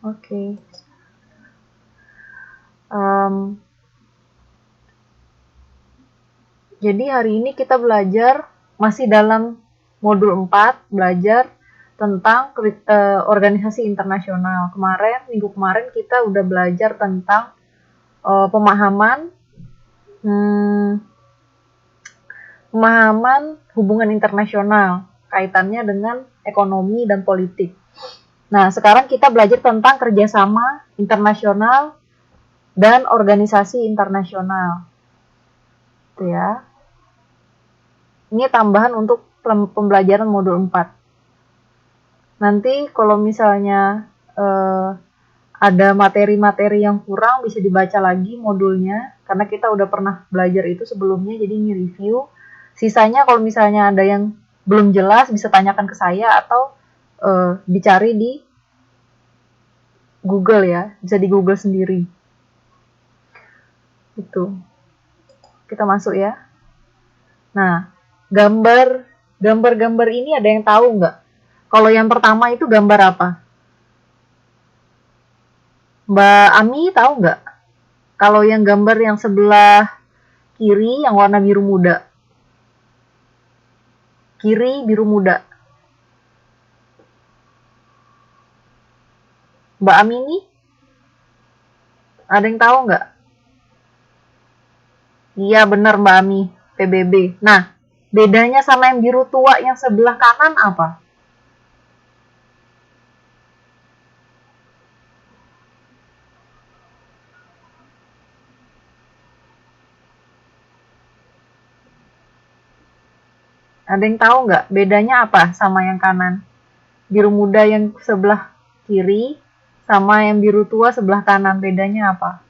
Oke. Em, jadi hari ini kita belajar masih dalam modul 4, belajar tentang organisasi internasional. Minggu kemarin kita udah belajar tentang pemahaman hubungan internasional, kaitannya dengan ekonomi dan politik. Nah, sekarang kita belajar tentang kerjasama internasional dan organisasi internasional. Itu ya. Ini tambahan untuk pembelajaran modul 4. Nanti kalau misalnya ada materi-materi yang kurang bisa dibaca lagi modulnya, karena kita udah pernah belajar itu sebelumnya, jadi ini review. Sisanya kalau misalnya ada yang belum jelas bisa tanyakan ke saya atau dicari di Google ya, bisa di Google sendiri. Itu. Kita masuk ya. Nah, gambar-gambar ini ada yang tahu nggak? Kalau yang pertama itu gambar apa? Mbak Ami tahu nggak? Kalau yang gambar yang sebelah kiri yang warna biru muda. Kiri biru muda. Mbak Ami ini ada yang tahu nggak? Iya benar Mbak Ami, PBB. Nah, bedanya sama yang biru tua yang sebelah kanan apa? Ada yang tahu nggak bedanya apa sama yang kanan? Biru muda yang sebelah kiri sama yang biru tua sebelah kanan, bedanya apa?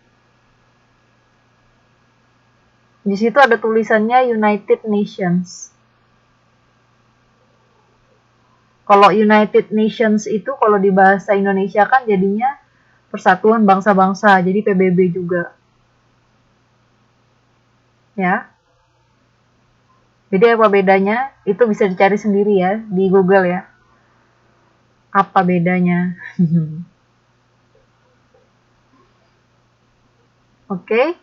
Di situ ada tulisannya United Nations. Kalau United Nations itu kalau di bahasa Indonesia kan jadinya Persatuan Bangsa-Bangsa, jadi PBB juga. Ya. Jadi apa bedanya? Itu bisa dicari sendiri ya di Google ya. Apa bedanya? Oke.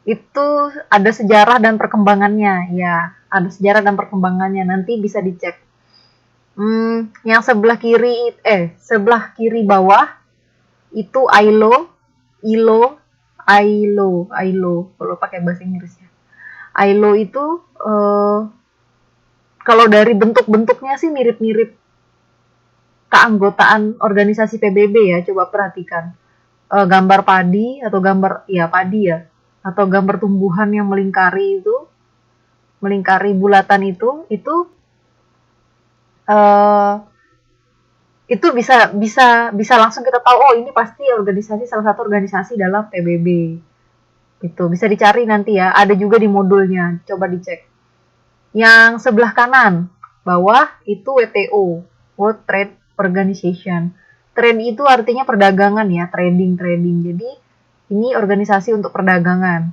Itu ada sejarah dan perkembangannya. Ya, ada sejarah dan perkembangannya. Nanti bisa dicek. Yang sebelah kiri bawah itu ILO, kalau pakai bahasa Inggrisnya. ILO itu kalau dari bentuk-bentuknya sih mirip-mirip keanggotaan organisasi PBB ya, coba perhatikan. Gambar padi atau padi ya, atau gambar tumbuhan yang melingkari bulatan itu bisa langsung kita tahu, oh ini pasti salah satu organisasi dalam PBB. Itu bisa dicari nanti ya, ada juga di modulnya, coba dicek. Yang sebelah kanan bawah itu WTO, World Trade Organization. Trade itu artinya perdagangan ya, trading. Jadi ini organisasi untuk perdagangan.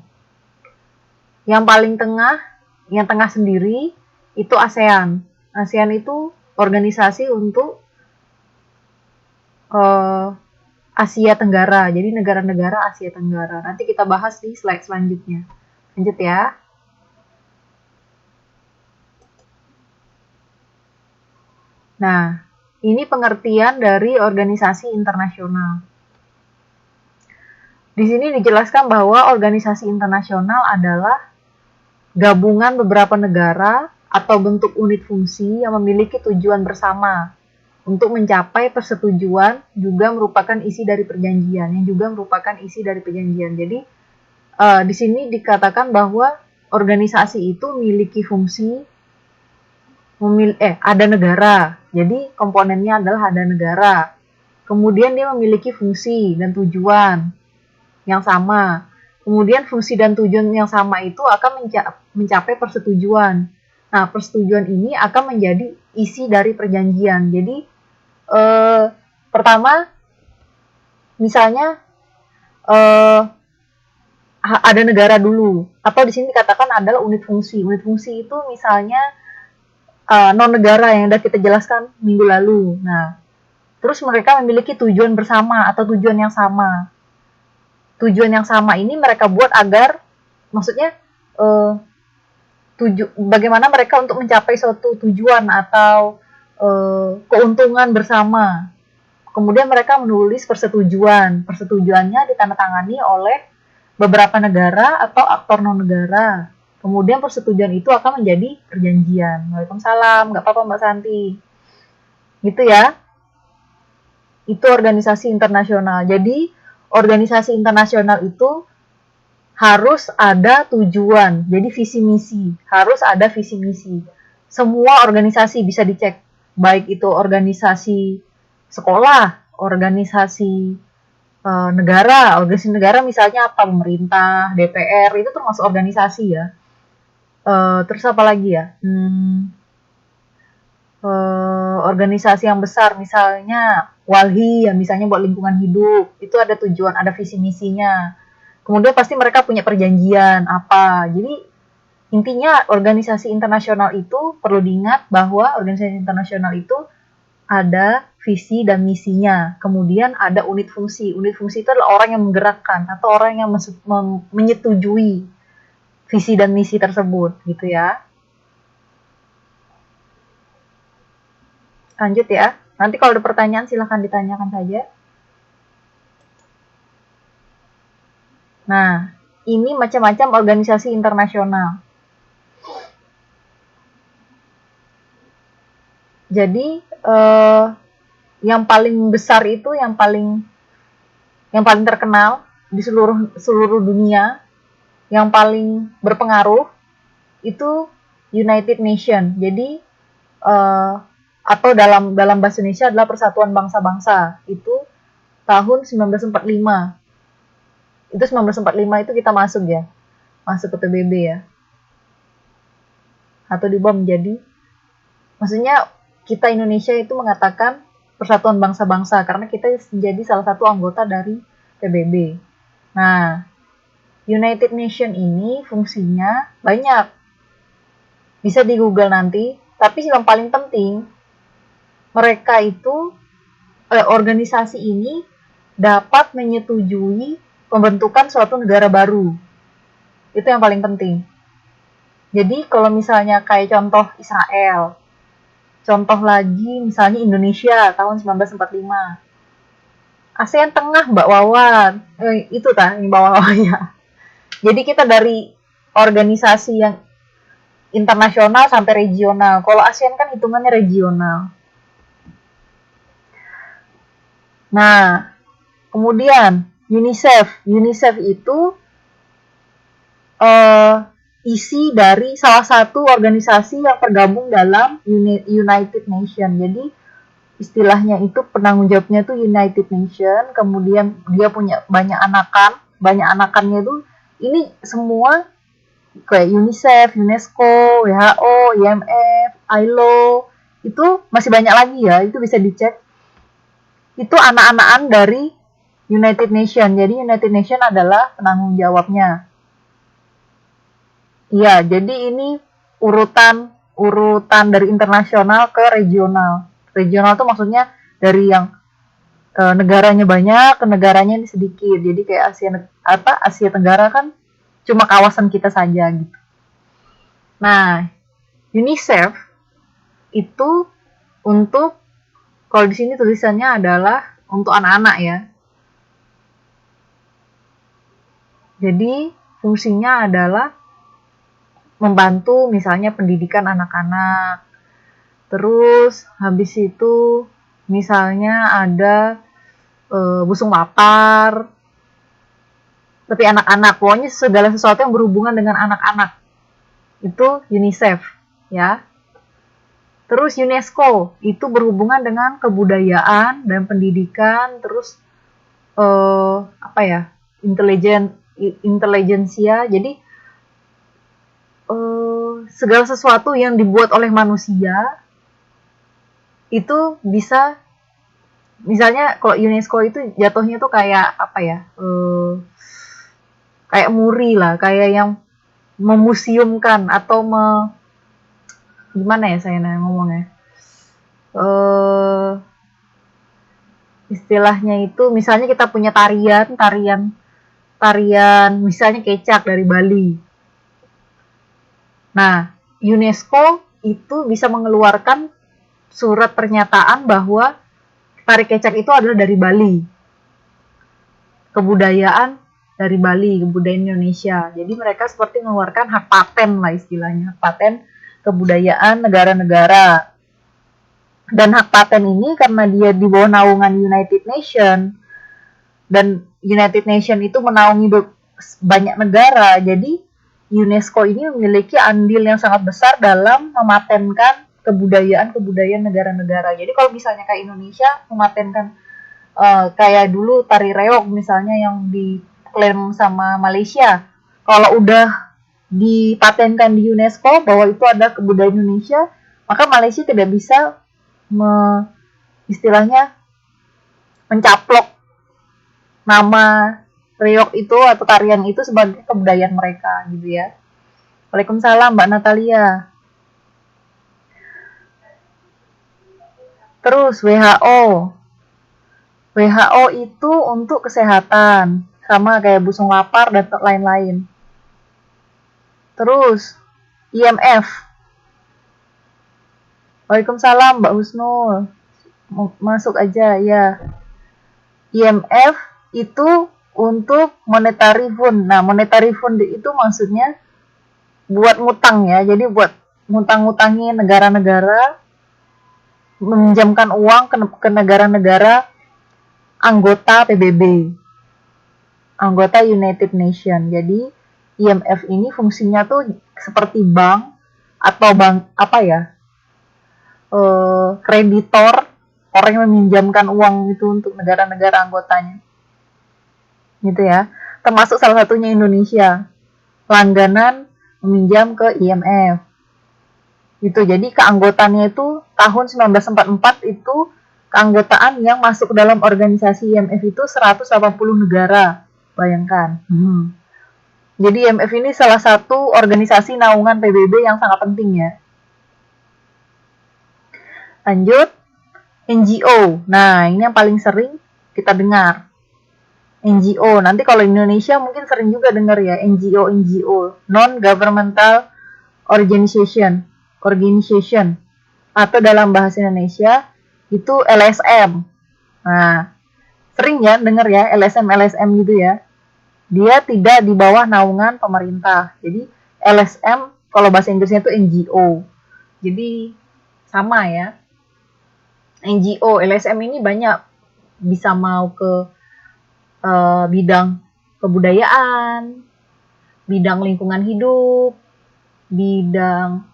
Yang paling tengah, yang tengah sendiri itu ASEAN. ASEAN itu organisasi untuk Asia Tenggara. Jadi negara-negara Asia Tenggara. Nanti kita bahas di slide selanjutnya. Lanjut ya. Nah, ini pengertian dari organisasi internasional. Di sini dijelaskan bahwa organisasi internasional adalah gabungan beberapa negara atau bentuk unit fungsi yang memiliki tujuan bersama untuk mencapai persetujuan, juga merupakan isi dari perjanjian. Jadi di sini dikatakan bahwa organisasi itu memiliki fungsi ada negara. Jadi komponennya adalah ada negara. Kemudian dia memiliki fungsi dan tujuan yang sama. Kemudian fungsi dan tujuan yang sama itu akan mencapai persetujuan. Nah, persetujuan ini akan menjadi isi dari perjanjian. Jadi pertama misalnya ada negara dulu, atau di sini dikatakan adalah unit fungsi. Unit fungsi itu misalnya non negara yang sudah kita jelaskan minggu lalu. Nah, Terus mereka memiliki tujuan bersama atau tujuan yang sama. Tujuan yang sama ini mereka buat agar, maksudnya bagaimana mereka untuk mencapai suatu tujuan atau keuntungan bersama. Kemudian mereka menulis persetujuan. Persetujuannya ditandatangani oleh beberapa negara atau aktor non-negara. Kemudian persetujuan itu akan menjadi perjanjian. Waalaikumsalam, nggak apa-apa Mbak Santi. Gitu ya. Itu organisasi internasional. Jadi, organisasi internasional itu harus ada tujuan. Jadi, visi misi. Harus ada visi misi. Semua organisasi bisa dicek. Baik itu organisasi sekolah, organisasi negara, organisasi negara misalnya apa, pemerintah, DPR, itu termasuk organisasi ya. Terus apa lagi ya? Organisasi yang besar misalnya Walhi ya, misalnya buat lingkungan hidup, itu ada tujuan, ada visi misinya. Kemudian pasti mereka punya perjanjian apa. Jadi intinya organisasi internasional itu perlu diingat bahwa organisasi internasional itu ada visi dan misinya. Kemudian ada unit fungsi. Unit fungsi itu adalah orang yang menggerakkan atau orang yang menyetujui visi dan misi tersebut, gitu ya. Lanjut ya. Nanti kalau ada pertanyaan silahkan ditanyakan saja. Nah, ini macam-macam organisasi internasional. Jadi yang paling besar itu, yang paling terkenal di seluruh dunia, yang paling berpengaruh itu United Nations. Jadi atau dalam bahasa Indonesia adalah Persatuan Bangsa-Bangsa. Itu tahun 1945. Itu 1945 itu kita masuk ya. Masuk ke PBB ya. Atau diubah menjadi, maksudnya kita Indonesia itu mengatakan Persatuan Bangsa-Bangsa karena kita menjadi salah satu anggota dari PBB. Nah, United Nations ini fungsinya banyak. Bisa di Google nanti, tapi yang paling penting mereka itu organisasi ini dapat menyetujui pembentukan suatu negara baru. Itu yang paling penting. Jadi kalau misalnya kayak contoh Israel, contoh lagi misalnya Indonesia tahun 1945. ASEAN Tengah Mbak Wawan. Itu ini Mbak Wawan ya. Jadi kita dari organisasi yang internasional sampai regional. Kalau ASEAN kan hitungannya regional. Nah, kemudian UNICEF. UNICEF itu isi dari salah satu organisasi yang tergabung dalam United Nations. Jadi istilahnya itu penanggung jawabnya itu United Nations, kemudian dia punya banyak anakannya itu ini semua kayak UNICEF, UNESCO, WHO, IMF, ILO, itu masih banyak lagi ya, itu bisa dicek. Itu anak-anakan dari United Nations. Jadi United Nations adalah penanggung jawabnya. Iya, jadi ini urutan dari internasional ke regional. Regional itu maksudnya dari yang negaranya banyak ke negaranya ini sedikit. Jadi kayak Asia Tenggara kan cuma kawasan kita saja gitu. Nah, UNICEF itu untuk, kalau di sini tulisannya adalah untuk anak-anak ya. Jadi fungsinya adalah membantu misalnya pendidikan anak-anak. Terus habis itu misalnya ada busung lapar. Tapi anak-anak, pokoknya segala sesuatu yang berhubungan dengan anak-anak. Itu UNICEF ya. Terus UNESCO itu berhubungan dengan kebudayaan dan pendidikan, terus intelijensia. Jadi segala sesuatu yang dibuat oleh manusia itu bisa, misalnya kalau UNESCO itu jatuhnya tuh kayak kayak muri lah, kayak yang memuseumkan atau gimana ya saya ngomongnya, Istilahnya itu misalnya kita punya tarian misalnya kecak dari Bali. Nah, UNESCO itu bisa mengeluarkan surat pernyataan bahwa tari kecak itu adalah dari Bali. Kebudayaan dari Bali, kebudayaan Indonesia. Jadi mereka seperti mengeluarkan hak paten lah istilahnya, hak paten kebudayaan negara-negara. Dan hak paten ini karena dia di bawah naungan United Nations, dan United Nations itu menaungi banyak negara, jadi UNESCO ini memiliki andil yang sangat besar dalam mematenkan kebudayaan negara-negara. Jadi kalau misalnya kayak Indonesia mematenkan kayak dulu tari reog misalnya yang diklaim sama Malaysia, kalau udah dipatenkan di UNESCO bahwa itu ada kebudayaan Indonesia, maka Malaysia tidak bisa istilahnya mencaplok nama reog itu atau tarian itu sebagai kebudayaan mereka gitu ya. Waalaikumsalam Mbak Natalia. Terus WHO. WHO itu untuk kesehatan, sama kayak busung lapar dan lain-lain. Terus IMF. Waalaikumsalam Mbak Husnul. Masuk aja ya. IMF itu untuk monetary fund. Nah, monetary fund itu maksudnya buat ngutang ya. Jadi buat ngutang-ngutangi negara-negara, meminjamkan uang ke negara-negara anggota PBB, anggota United Nations. Jadi IMF ini fungsinya tuh seperti bank atau bank apa ya, kreditor, orang yang meminjamkan uang itu untuk negara-negara anggotanya, gitu ya. Termasuk salah satunya Indonesia, langganan meminjam ke IMF. Gitu. Jadi keanggotaannya itu tahun 1944 itu keanggotaan yang masuk ke dalam organisasi IMF itu 180 negara. Bayangkan. Jadi IMF ini salah satu organisasi naungan PBB yang sangat penting ya. Lanjut, NGO. Nah, ini yang paling sering kita dengar. NGO. Nanti kalau Indonesia mungkin sering juga dengar ya, NGO, non-governmental organization, atau dalam bahasa Indonesia itu LSM. Nah, sering ya dengar ya LSM gitu ya. Dia tidak di bawah naungan pemerintah. Jadi LSM kalau bahasa Inggrisnya itu NGO. Jadi sama ya. NGO, LSM ini banyak, bisa mau ke bidang kebudayaan, bidang lingkungan hidup, bidang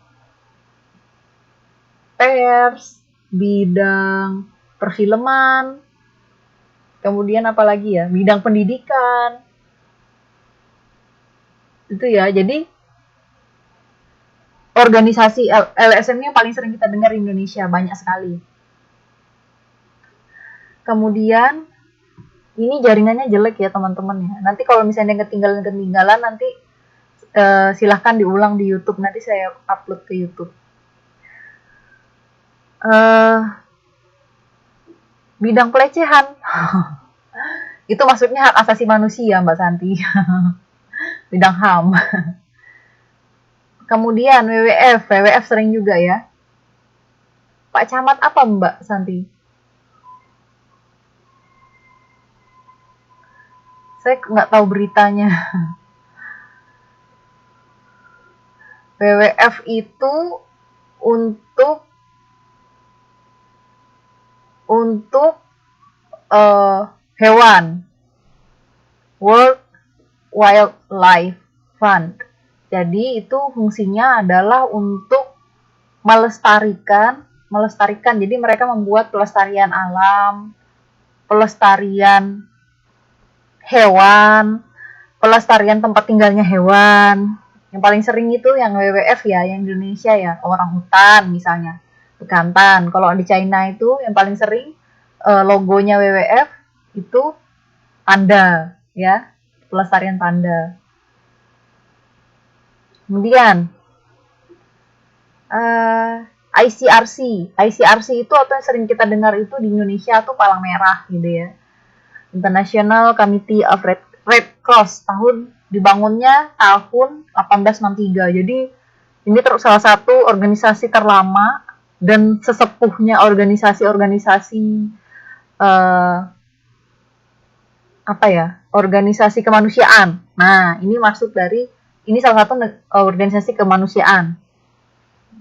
pers, bidang perfilman, kemudian apa lagi ya, bidang pendidikan, itu ya. Jadi organisasi LSM yang paling sering kita dengar di Indonesia, banyak sekali. Kemudian ini jaringannya jelek ya teman-teman ya. Nanti kalau misalnya ketinggalan nanti silahkan diulang di YouTube. Nanti saya upload ke YouTube. Bidang pelecehan. Itu maksudnya hak asasi manusia Mbak Santi. Bidang HAM. Kemudian WWF sering juga ya. Pak Camat apa Mbak Santi? Saya nggak tahu beritanya. WWF itu untuk hewan, World Wildlife Fund. Jadi itu fungsinya adalah untuk melestarikan. Jadi mereka membuat pelestarian alam, pelestarian hewan, pelestarian tempat tinggalnya hewan. Yang paling sering itu yang WWF ya, yang Indonesia ya, orang hutan misalnya, bekantan. Kalau di China itu yang paling sering logonya WWF itu panda ya, pelestarian panda. Kemudian ICRC. ICRC itu atau yang sering kita dengar itu di Indonesia tuh Palang Merah gitu ya. International Committee of Red Cross dibangunnya tahun 1863. Jadi ini salah satu organisasi terlama dan sesepuhnya organisasi-organisasi organisasi kemanusiaan. Nah, ini salah satu organisasi kemanusiaan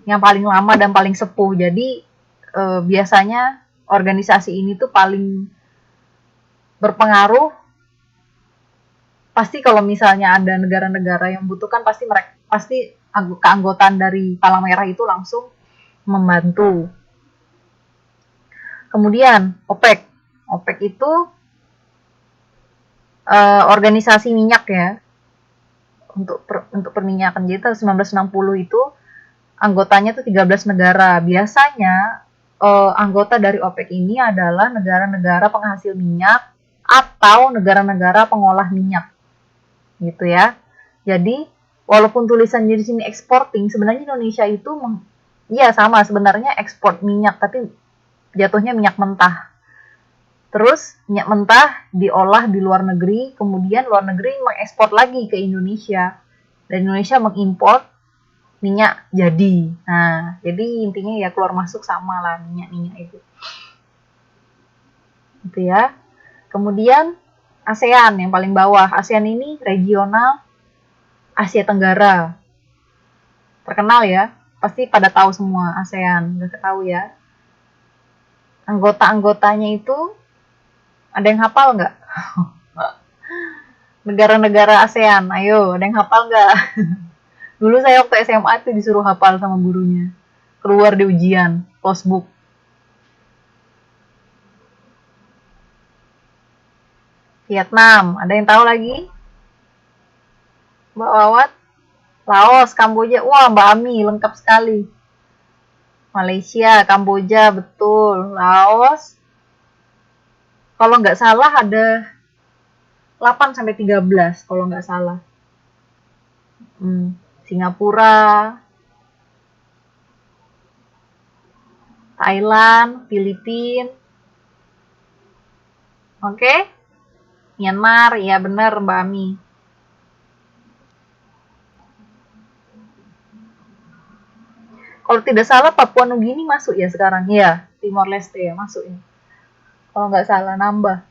yang paling lama dan paling sepuh. Jadi biasanya organisasi ini tuh paling berpengaruh. Pasti kalau misalnya ada negara-negara yang membutuhkan, pasti keanggotaan dari Palang Merah itu langsung membantu. Kemudian OPEC. OPEC itu organisasi minyak ya, untuk perminyakan. Jadi tahun 1960 itu anggotanya tuh 13 negara. Biasanya anggota dari OPEC ini adalah negara-negara penghasil minyak atau negara-negara pengolah minyak, gitu ya. Jadi walaupun tulisannya di sini exporting, sebenarnya Indonesia itu sama sebenarnya ekspor minyak, tapi jatuhnya minyak mentah. Terus minyak mentah diolah di luar negeri, kemudian luar negeri mengekspor lagi ke Indonesia, dan Indonesia mengimpor minyak jadi. Nah, jadi intinya ya keluar masuk sama lah minyak itu. Gitu ya. Kemudian ASEAN yang paling bawah. ASEAN ini regional Asia Tenggara. Terkenal ya. Pasti pada tahu semua ASEAN. Udah tahu ya. Anggota-anggotanya itu ada yang hafal nggak? Negara-negara ASEAN. Ayo, ada yang hafal nggak? Dulu saya waktu SMA itu disuruh hafal sama gurunya. Keluar di ujian, postbook. Vietnam, ada yang tahu lagi? Mbak Wawat? Laos, Kamboja. Wah, Mbak Ami, lengkap sekali. Malaysia, Kamboja, betul. Laos. Kalau nggak salah ada 8-13, kalau nggak salah. Singapura, Thailand, Filipina. Oke? Myanmar, ya benar Mbak Ami. Kalau tidak salah Papua Nugini masuk ya sekarang, ya. Timor Leste ya masuk ya. Kalau nggak salah nambah.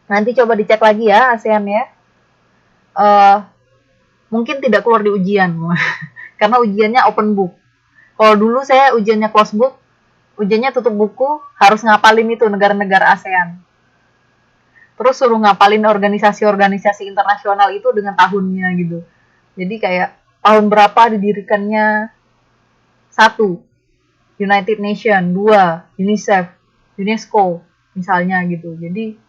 Nanti coba dicek lagi ya ASEAN ya. Mungkin tidak keluar di ujian, karena ujiannya open book. Kalau dulu saya ujiannya closed book, ujiannya tutup buku, harus ngapalin itu negara-negara ASEAN. Terus suruh ngapalin organisasi-organisasi internasional itu dengan tahunnya gitu. Jadi kayak tahun berapa didirikannya 1, United Nations, 2, UNICEF, UNESCO, misalnya gitu. Jadi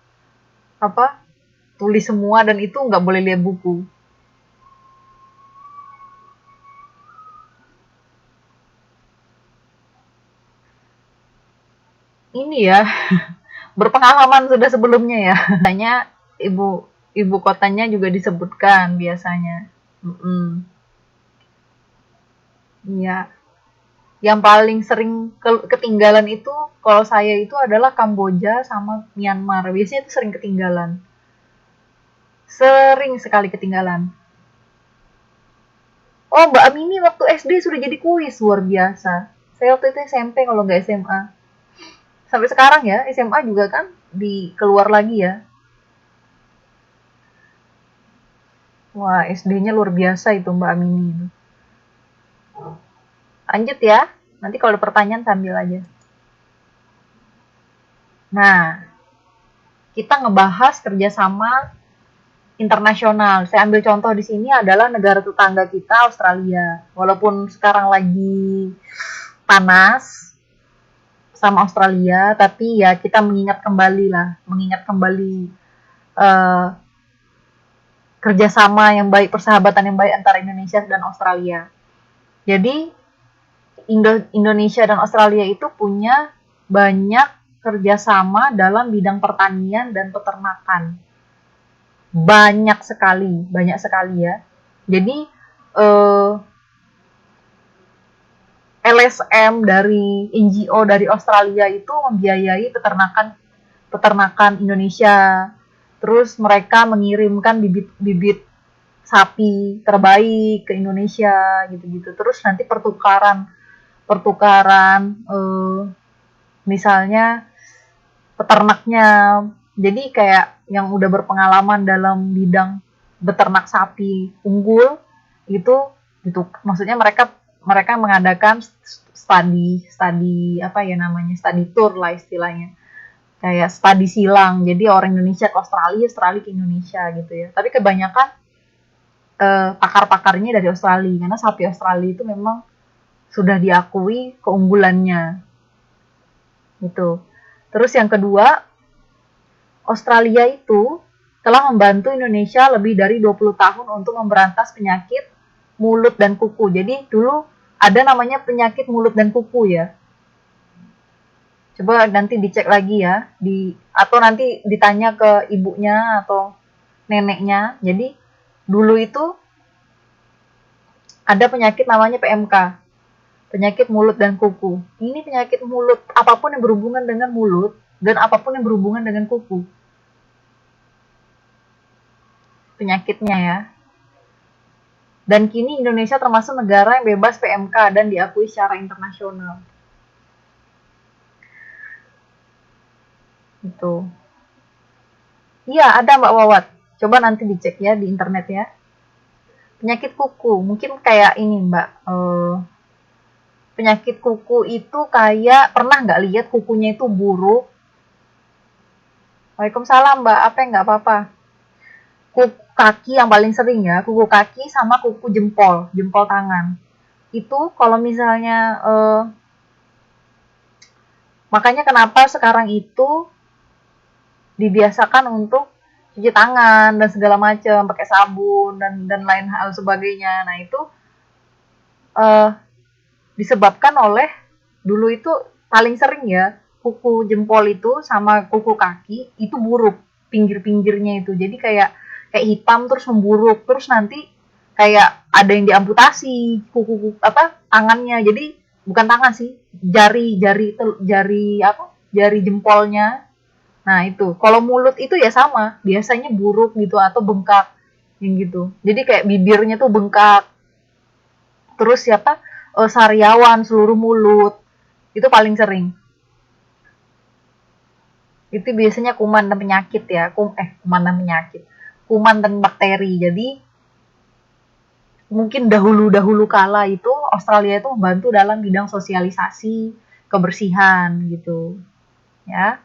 tulis semua dan itu nggak boleh lihat buku. Ini ya, berpengalaman sudah sebelumnya ya. Biasanya ibu kotanya juga disebutkan biasanya. Iya. Yang paling sering ketinggalan itu kalau saya itu adalah Kamboja sama Myanmar. Biasanya itu sering ketinggalan. Sering sekali ketinggalan. Oh, Mbak Amini waktu SD sudah jadi kuis, luar biasa. Saya waktu itu SMP kalau nggak SMA. Sampai sekarang ya, SMA juga kan keluar lagi ya. Wah, SD-nya luar biasa itu Mbak Amini. Lanjut ya, nanti kalau ada pertanyaan sambil aja. Nah, kita ngebahas kerjasama internasional. Saya ambil contoh di sini adalah negara tetangga kita, Australia. Walaupun sekarang lagi panas sama Australia, tapi ya kita mengingat kembali kerjasama yang baik, persahabatan yang baik antara Indonesia dan Australia. Jadi Indonesia dan Australia itu punya banyak kerjasama dalam bidang pertanian dan peternakan. Banyak sekali ya. Jadi LSM dari NGO dari Australia itu membiayai peternakan Indonesia. Terus mereka mengirimkan bibit sapi terbaik ke Indonesia gitu-gitu. Terus nanti pertukaran misalnya peternaknya. Jadi kayak yang udah berpengalaman dalam bidang beternak sapi unggul itu gitu. Maksudnya mereka mengadakan studi tour lah istilahnya. Kayak studi silang. Jadi orang Indonesia ke Australia, Australia ke Indonesia gitu ya. Tapi kebanyakan pakar-pakarnya dari Australia karena sapi Australia itu memang sudah diakui keunggulannya gitu. Terus yang kedua, Australia itu telah membantu Indonesia lebih dari 20 tahun untuk memberantas penyakit mulut dan kuku. Jadi dulu ada namanya penyakit mulut dan kuku ya. Coba nanti dicek lagi ya, atau nanti ditanya ke ibunya atau neneknya. Jadi dulu itu ada penyakit namanya PMK, penyakit mulut dan kuku. Ini penyakit mulut, apapun yang berhubungan dengan mulut dan apapun yang berhubungan dengan kuku. Penyakitnya ya. Dan kini Indonesia termasuk negara yang bebas PMK dan diakui secara internasional. Gitu. Iya, ada Mbak Wawat. Coba nanti dicek ya di internet ya. Penyakit kuku, mungkin kayak ini Mbak. Penyakit kuku itu kayak, pernah nggak lihat kukunya itu buruk? Waalaikumsalam Mbak, apa yang nggak apa-apa? Kuku kaki yang paling sering ya, kuku kaki sama kuku jempol tangan. Itu kalau misalnya, makanya kenapa sekarang itu dibiasakan untuk cuci tangan dan segala macam, pakai sabun dan lain hal sebagainya. Nah itu disebabkan oleh dulu itu paling sering ya kuku jempol itu sama kuku kaki itu buruk pinggir-pinggirnya itu. Jadi kayak hitam terus memburuk, terus nanti kayak ada yang diamputasi tangannya. Jadi bukan tangan sih, jari jempolnya. Nah itu kalau mulut itu ya sama, biasanya buruk gitu atau bengkak yang gitu. Jadi kayak bibirnya tuh bengkak, terus sariawan seluruh mulut itu paling sering. Itu biasanya kuman dan penyakit ya, kuman dan bakteri. Jadi mungkin dahulu kala itu Australia itu membantu dalam bidang sosialisasi kebersihan gitu ya.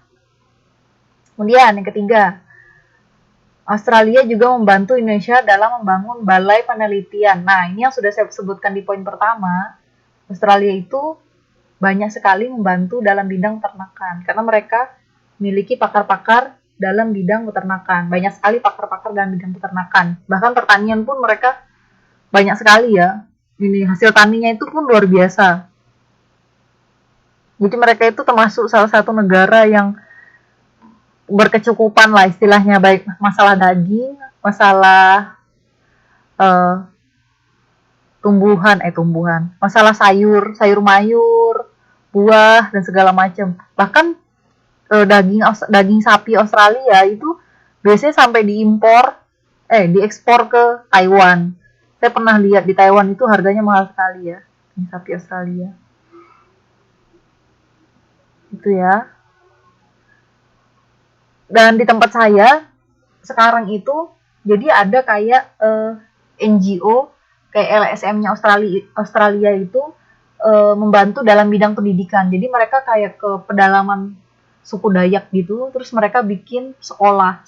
Kemudian yang ketiga, Australia juga membantu Indonesia dalam membangun balai penelitian. Nah ini yang sudah saya sebutkan di poin pertama. Australia itu banyak sekali membantu dalam bidang peternakan karena mereka memiliki pakar-pakar dalam bidang peternakan. Banyak sekali pakar-pakar dalam bidang peternakan. Bahkan pertanian pun mereka banyak sekali ya. Ini hasil taninya itu pun luar biasa. Jadi mereka itu termasuk salah satu negara yang berkecukupan lah istilahnya, baik masalah daging, masalah tumbuhan, masalah sayur mayur, buah dan segala macam. Bahkan daging sapi Australia itu biasanya sampai diekspor ke Taiwan. Saya pernah lihat di Taiwan itu harganya mahal sekali ya, daging sapi Australia. Itu ya. Dan di tempat saya sekarang itu jadi ada kayak NGO kayak LSM-nya Australia itu membantu dalam bidang pendidikan. Jadi mereka kayak ke pedalaman suku Dayak gitu, terus mereka bikin sekolah.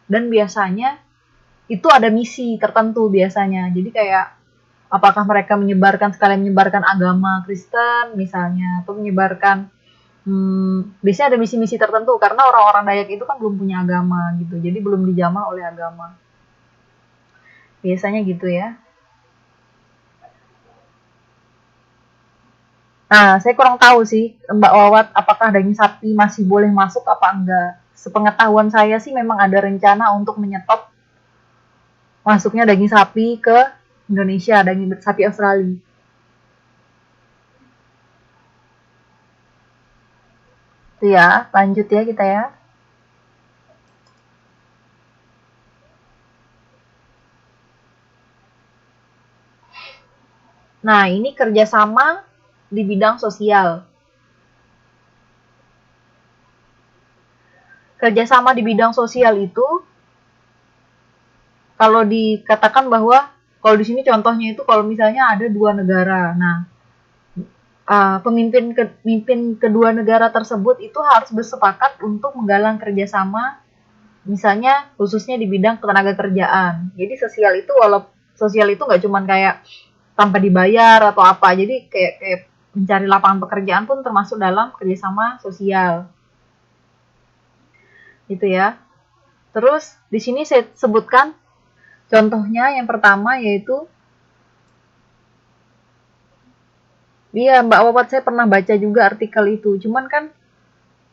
Dan biasanya itu ada misi tertentu biasanya. Jadi kayak apakah mereka sekalian menyebarkan agama Kristen misalnya, atau menyebarkan biasanya ada misi-misi tertentu karena orang-orang Dayak itu kan belum punya agama gitu, jadi belum dijamah oleh agama. Biasanya gitu ya. Nah, saya kurang tahu sih Mbak Wawat, apakah daging sapi masih boleh masuk apa enggak. Sepengetahuan saya sih memang ada rencana untuk menyetop masuknya daging sapi ke Indonesia, daging sapi Australia. Itu ya, lanjut ya kita ya. Nah, ini kerjasama di bidang sosial. Kerjasama di bidang sosial itu, kalau dikatakan bahwa, kalau di sini contohnya itu kalau misalnya ada dua negara. Nah, pemimpin kedua negara tersebut itu harus bersepakat untuk menggalang kerjasama, misalnya khususnya di bidang ketenaga kerjaan. Jadi sosial itu nggak cuma kayak tanpa dibayar atau apa. Jadi kayak mencari lapangan pekerjaan pun termasuk dalam kerjasama sosial. Gitu ya. Terus di sini saya sebutkan contohnya yang pertama yaitu, iya Mbak Wawat, saya pernah baca juga artikel itu. Cuman kan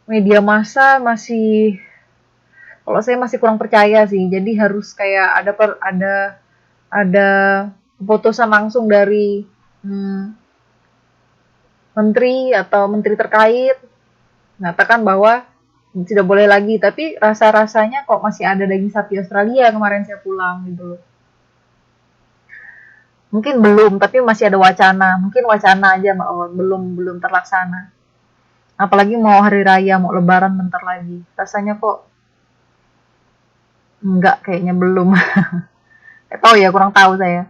media massa masih, kalau saya masih kurang percaya sih. Jadi harus kayak ada keputusan langsung dari menteri atau menteri terkait mengatakan bahwa tidak boleh lagi. Tapi rasa-rasanya kok masih ada daging sapi Australia kemarin saya pulang gitu loh. Mungkin belum, tapi masih ada wacana. Mungkin wacana aja Mbak Owon, belum terlaksana. Apalagi mau hari raya, mau lebaran bentar lagi. Rasanya kok enggak, kayaknya belum. Tahu ya, kurang tahu saya.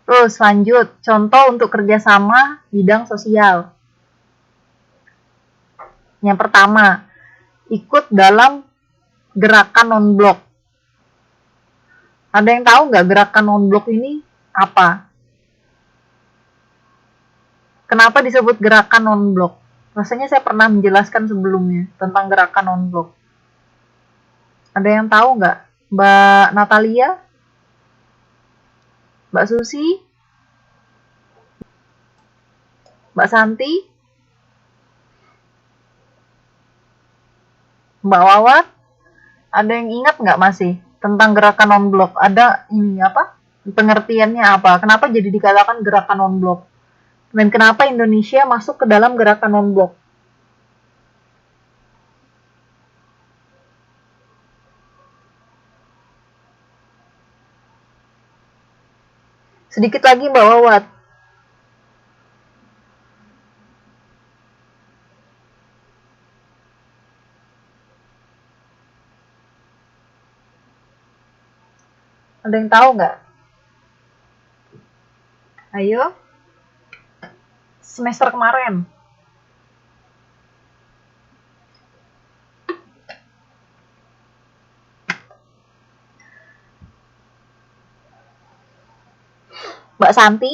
Terus lanjut, contoh untuk kerjasama bidang sosial. Yang pertama, ikut dalam gerakan non-blok. Ada yang tahu nggak gerakan non-blok ini apa? Kenapa disebut gerakan non-blok? Rasanya saya pernah menjelaskan sebelumnya tentang gerakan non-blok. Ada yang tahu nggak? Mbak Natalia? Mbak Susi? Mbak Santi? Mbak Wawat? Ada yang ingat nggak masih tentang gerakan non-blok? Ada ini apa? Pengertiannya apa? Kenapa jadi dikatakan gerakan non-blok? Dan kenapa Indonesia masuk ke dalam gerakan non-blok? Sedikit lagi Mbak Wawat. Ada yang tahu nggak? Ayo. Semester kemarin. Mbak Santi?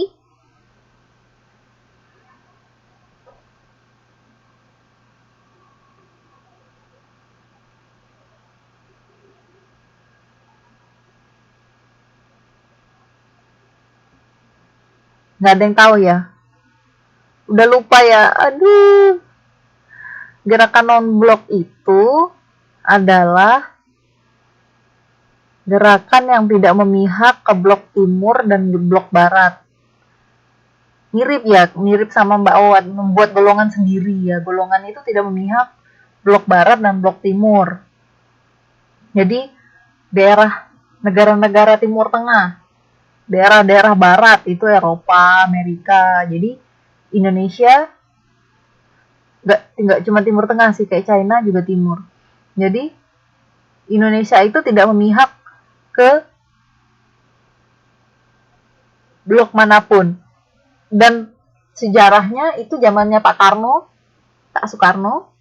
Nggak ada yang tahu ya? Udah lupa ya? Aduh. Gerakan non-blok itu adalah gerakan yang tidak memihak ke blok timur dan blok barat. Mirip ya, mirip sama Mbak Owat, membuat golongan sendiri ya. Golongan itu tidak memihak blok barat dan blok timur. Jadi daerah negara-negara Timur Tengah, daerah-daerah barat itu Eropa, Amerika. Jadi Indonesia nggak cuma Timur Tengah sih, kayak China juga timur. Jadi Indonesia itu tidak memihak ke blok manapun. Dan sejarahnya itu zamannya Pak Soekarno,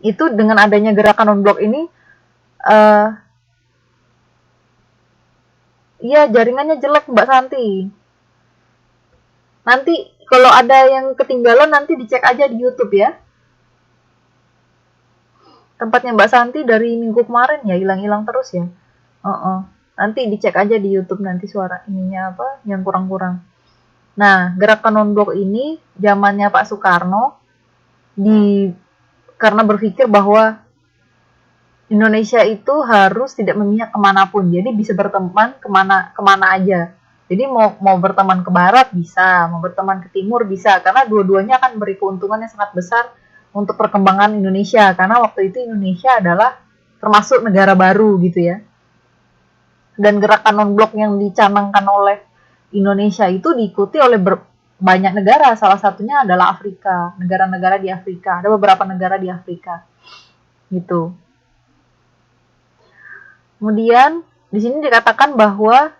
itu dengan adanya gerakan non-blok ini, iya jaringannya jelek Mbak Santi. Nanti kalau ada yang ketinggalan nanti dicek aja di YouTube ya. Tempatnya Mbak Santi dari minggu kemarin ya hilang-hilang terus ya. Nanti dicek aja di YouTube nanti suara ininya apa yang kurang-kurang. Nah, gerakan non-blok ini zamannya Pak Soekarno karena berpikir bahwa Indonesia itu harus tidak memihak kemanapun, jadi bisa berteman kemana aja. Jadi mau berteman ke barat bisa, mau berteman ke timur bisa, karena dua-duanya akan beri keuntungan yang sangat besar untuk perkembangan Indonesia, karena waktu itu Indonesia adalah termasuk negara baru gitu ya. Dan gerakan non-blok yang dicanangkan oleh Indonesia itu diikuti oleh banyak negara, salah satunya adalah Afrika, negara-negara di Afrika, ada beberapa negara di Afrika gitu. Kemudian di sini dikatakan bahwa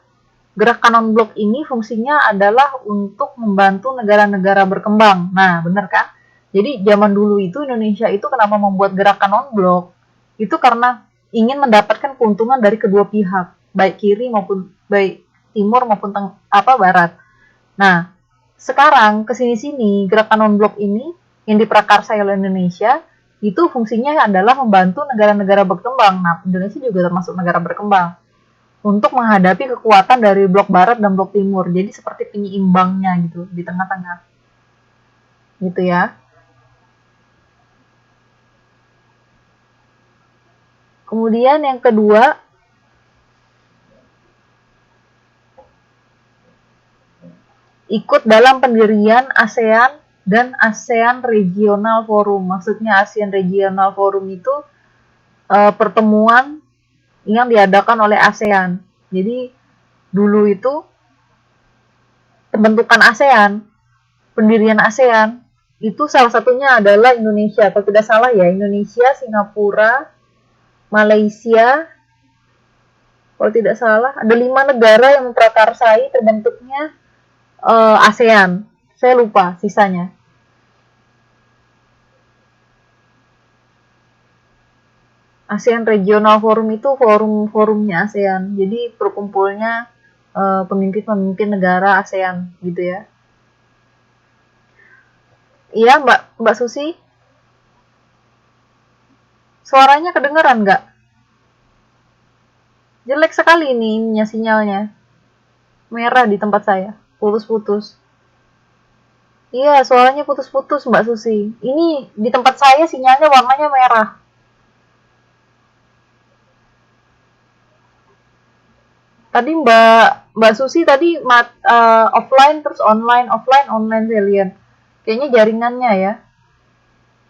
gerakan non-blok ini fungsinya adalah untuk membantu negara-negara berkembang. Nah, benar kan? Jadi zaman dulu itu Indonesia itu kenapa membuat gerakan non-blok? Itu karena ingin mendapatkan keuntungan dari kedua pihak, baik kiri maupun baik timur maupun barat. Nah, sekarang kesini-sini gerakan non-blok ini yang diprakarsai oleh Indonesia itu fungsinya adalah membantu negara-negara berkembang. Nah, Indonesia juga termasuk negara berkembang untuk menghadapi kekuatan dari blok barat dan blok timur. Jadi seperti penyeimbangnya gitu di tengah-tengah. Gitu ya. Kemudian yang kedua, ikut dalam pendirian ASEAN dan ASEAN Regional Forum. Maksudnya ASEAN Regional Forum itu pertemuan yang diadakan oleh ASEAN. Jadi dulu itu pembentukan ASEAN, pendirian ASEAN itu salah satunya adalah Indonesia. Kalau tidak salah ya, Indonesia, Singapura, Malaysia, kalau tidak salah ada 5 negara yang memprakarsai terbentuknya ASEAN. Saya lupa sisanya. ASEAN Regional Forum itu forum-forumnya ASEAN. Jadi berkumpulnya pemimpin-pemimpin negara ASEAN gitu ya. Iya, Mbak Susi? Suaranya kedengeran nggak? Jelek sekali ininya sinyalnya. Merah di tempat saya. Putus-putus. Iya, suaranya putus-putus Mbak Susi. Ini di tempat saya sinyalnya warnanya merah. Tadi Mbak Susi tadi offline terus online saya lihat. Kayaknya jaringannya ya.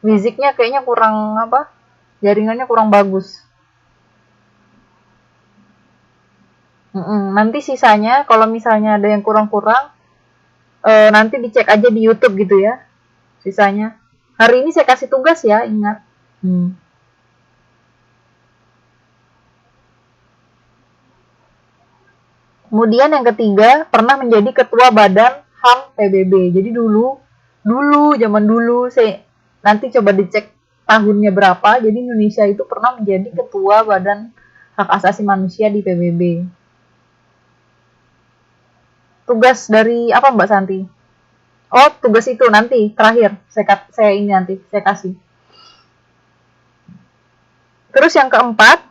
Musiknya kayaknya kurang jaringannya kurang bagus. Nanti sisanya kalau misalnya ada yang kurang-kurang nanti dicek aja di YouTube gitu ya sisanya. Hari ini saya kasih tugas ya, ingat. Kemudian yang ketiga, pernah menjadi ketua Badan HAM PBB. Jadi zaman dulu saya nanti coba dicek tahunnya berapa. Jadi Indonesia itu pernah menjadi ketua Badan Hak Asasi Manusia di PBB. Tugas dari apa Mbak Santi? Oh, tugas itu nanti terakhir saya kasih. Terus yang keempat,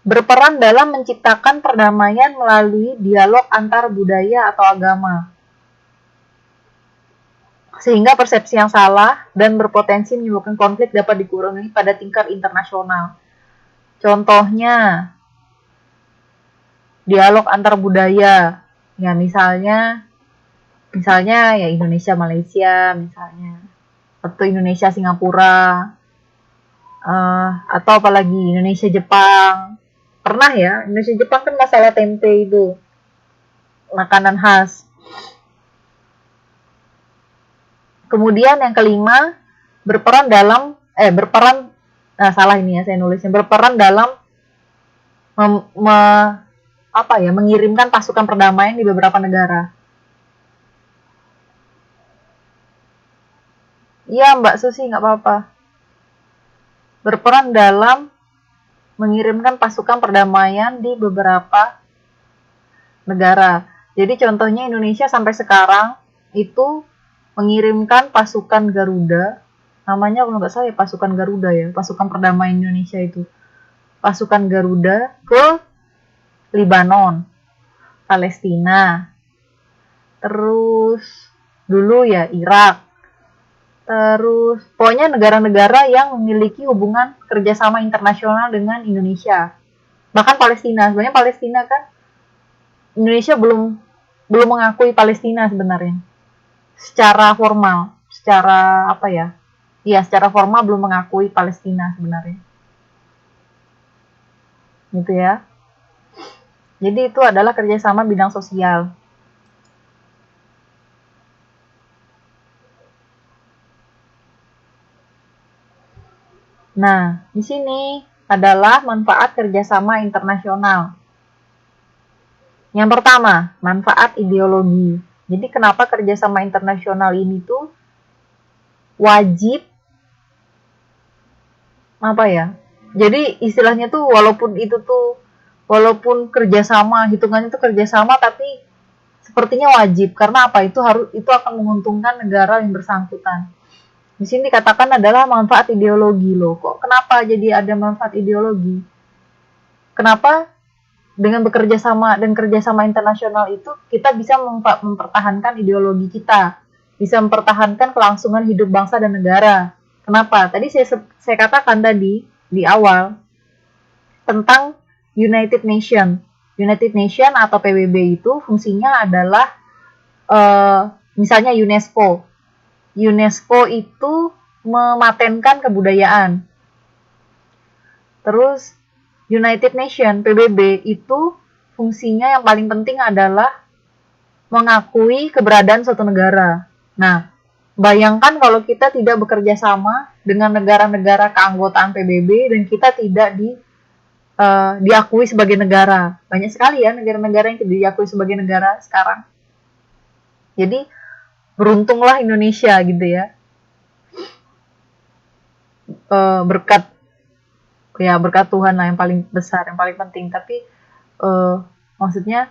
berperan dalam menciptakan perdamaian melalui dialog antar budaya atau agama. Sehingga persepsi yang salah dan berpotensi menimbulkan konflik dapat dikurangi pada tingkat internasional. Contohnya, dialog antar budaya. Ya misalnya ya Indonesia Malaysia misalnya, atau Indonesia Singapura, atau apalagi Indonesia Jepang. Pernah ya, Indonesia Jepang kan masalah tempe itu, makanan khas. Kemudian yang kelima, berperan dalam mengirimkan pasukan perdamaian di beberapa negara. Iya Mbak Susi, nggak apa-apa. Berperan dalam mengirimkan pasukan perdamaian di beberapa negara. Jadi contohnya Indonesia sampai sekarang itu mengirimkan pasukan Garuda, namanya kalau nggak salah ya pasukan Garuda ya, pasukan perdamaian Indonesia itu. Pasukan Garuda ke Lebanon, Palestina, terus dulu ya Irak, terus pokoknya negara-negara yang memiliki hubungan kerjasama internasional dengan Indonesia. Bahkan Palestina, sebenarnya Palestina kan Indonesia belum mengakui Palestina sebenarnya. secara formal, secara apa ya? Iya, secara formal belum mengakui Palestina sebenarnya. Gitu ya. Jadi itu adalah kerjasama bidang sosial. Nah, di sini adalah manfaat kerjasama internasional. Yang pertama, manfaat ideologi. Jadi kenapa kerjasama internasional ini tuh wajib apa ya? Jadi istilahnya tuh walaupun kerjasama, hitungannya tuh kerjasama, tapi sepertinya wajib karena apa? Itu akan menguntungkan negara yang bersangkutan. Di sini dikatakan adalah manfaat ideologi loh. Kok kenapa jadi ada manfaat ideologi? Kenapa dengan bekerja sama dan kerjasama internasional itu kita bisa mempertahankan ideologi kita, bisa mempertahankan kelangsungan hidup bangsa dan negara. Kenapa? Tadi saya katakan tadi di awal tentang United Nation. United Nation atau PBB itu fungsinya adalah misalnya UNESCO. UNESCO itu mematenkan kebudayaan. Terus United Nation, PBB, itu fungsinya yang paling penting adalah mengakui keberadaan suatu negara. Nah, bayangkan kalau kita tidak bekerja sama dengan negara-negara keanggotaan PBB dan kita tidak diakui sebagai negara. Banyak sekali ya negara-negara yang tidak diakui sebagai negara sekarang. Jadi, beruntunglah Indonesia gitu ya. Berkat Tuhan lah yang paling besar, yang paling penting. Tapi maksudnya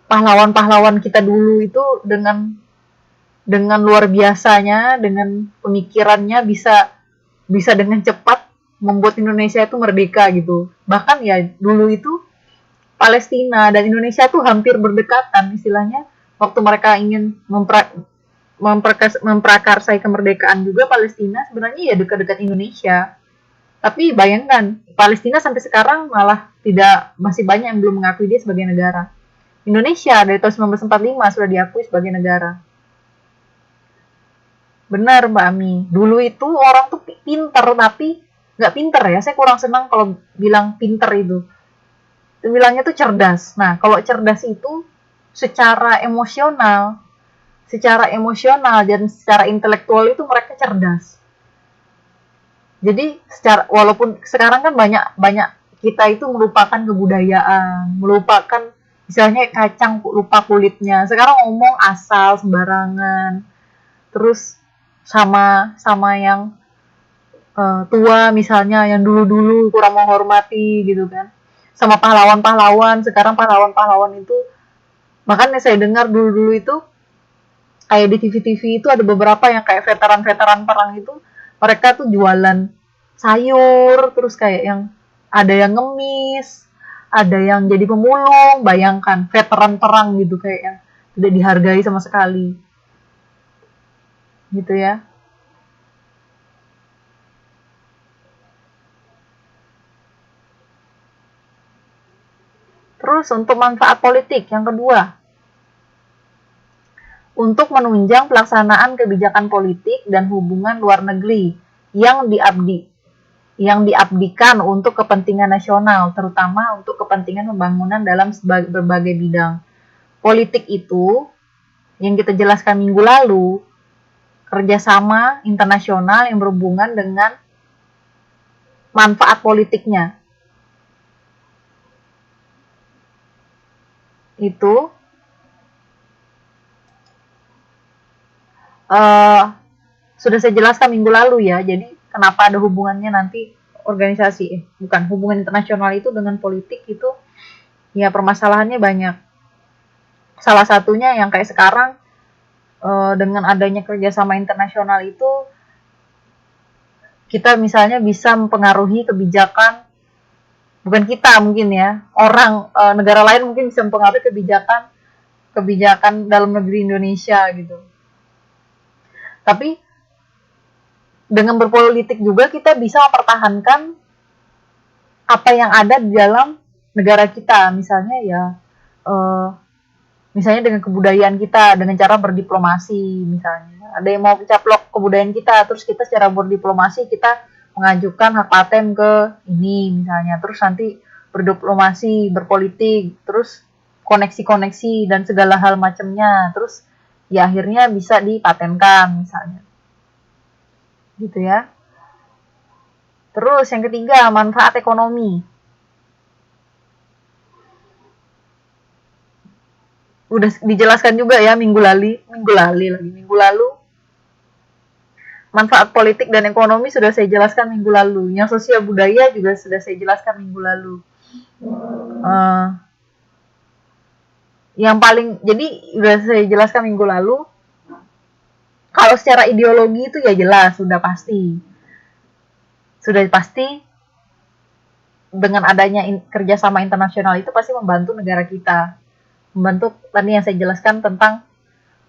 pahlawan-pahlawan kita dulu itu dengan luar biasanya, dengan pemikirannya bisa dengan cepat membuat Indonesia itu merdeka gitu. Bahkan ya dulu itu Palestina dan Indonesia tuh hampir berdekatan istilahnya. Waktu mereka ingin memprakarsai kemerdekaan juga, Palestina sebenarnya ya dekat-dekat Indonesia. Tapi bayangkan, Palestina sampai sekarang malah masih banyak yang belum mengakui dia sebagai negara. Indonesia dari tahun 1945 sudah diakui sebagai negara. Benar Mbak Ami, dulu itu orang tuh pinter, tapi nggak pinter ya, saya kurang senang kalau bilang pinter itu. Bilangnya tuh cerdas. Nah, kalau cerdas itu secara emosional dan secara intelektual itu mereka cerdas. Jadi walaupun sekarang kan banyak kita itu melupakan kebudayaan, melupakan misalnya kacang lupa kulitnya. Sekarang ngomong asal sembarangan. Terus sama yang tua misalnya, yang dulu-dulu kurang menghormati gitu kan. Sama pahlawan-pahlawan, sekarang pahlawan-pahlawan itu makanya saya dengar dulu-dulu itu kayak di TV-TV itu ada beberapa yang kayak veteran-veteran perang itu mereka tuh jualan sayur, terus kayak yang ada yang ngemis, ada yang jadi pemulung. Bayangkan veteran perang gitu, kayak yang tidak dihargai sama sekali gitu ya. Terus untuk manfaat politik yang kedua, untuk menunjang pelaksanaan kebijakan politik dan hubungan luar negeri yang diabdikan untuk kepentingan nasional, terutama untuk kepentingan pembangunan dalam berbagai bidang. Politik itu yang kita jelaskan minggu lalu, kerjasama internasional yang berhubungan dengan manfaat politiknya. Itu sudah saya jelaskan minggu lalu ya. Jadi kenapa ada hubungannya nanti hubungan internasional itu dengan politik itu, ya permasalahannya banyak. Salah satunya yang kayak sekarang dengan adanya kerjasama internasional itu, kita misalnya bisa mempengaruhi kebijakan, bukan kita mungkin ya, orang negara lain mungkin bisa mempengaruhi kebijakan dalam negeri Indonesia gitu. Tapi dengan berpolitik juga kita bisa mempertahankan apa yang ada di dalam negara kita. Misalnya ya Misalnya dengan kebudayaan kita, dengan cara berdiplomasi misalnya. Ada yang mau mencaplok kebudayaan kita, terus kita secara berdiplomasi kita mengajukan hak paten ke ini misalnya. Terus nanti berdiplomasi, berpolitik, terus koneksi-koneksi dan segala hal macamnya. Terus ya akhirnya bisa dipatenkan misalnya. Gitu ya. Terus yang ketiga, manfaat ekonomi. Udah dijelaskan juga ya minggu lalu. Manfaat politik dan ekonomi sudah saya jelaskan minggu lalu. Yang sosial budaya juga sudah saya jelaskan minggu lalu. Yang paling, jadi sudah saya jelaskan minggu lalu. Kalau secara ideologi itu ya jelas, sudah pasti dengan adanya kerjasama internasional itu pasti membantu negara kita. Membantu tadi yang saya jelaskan tentang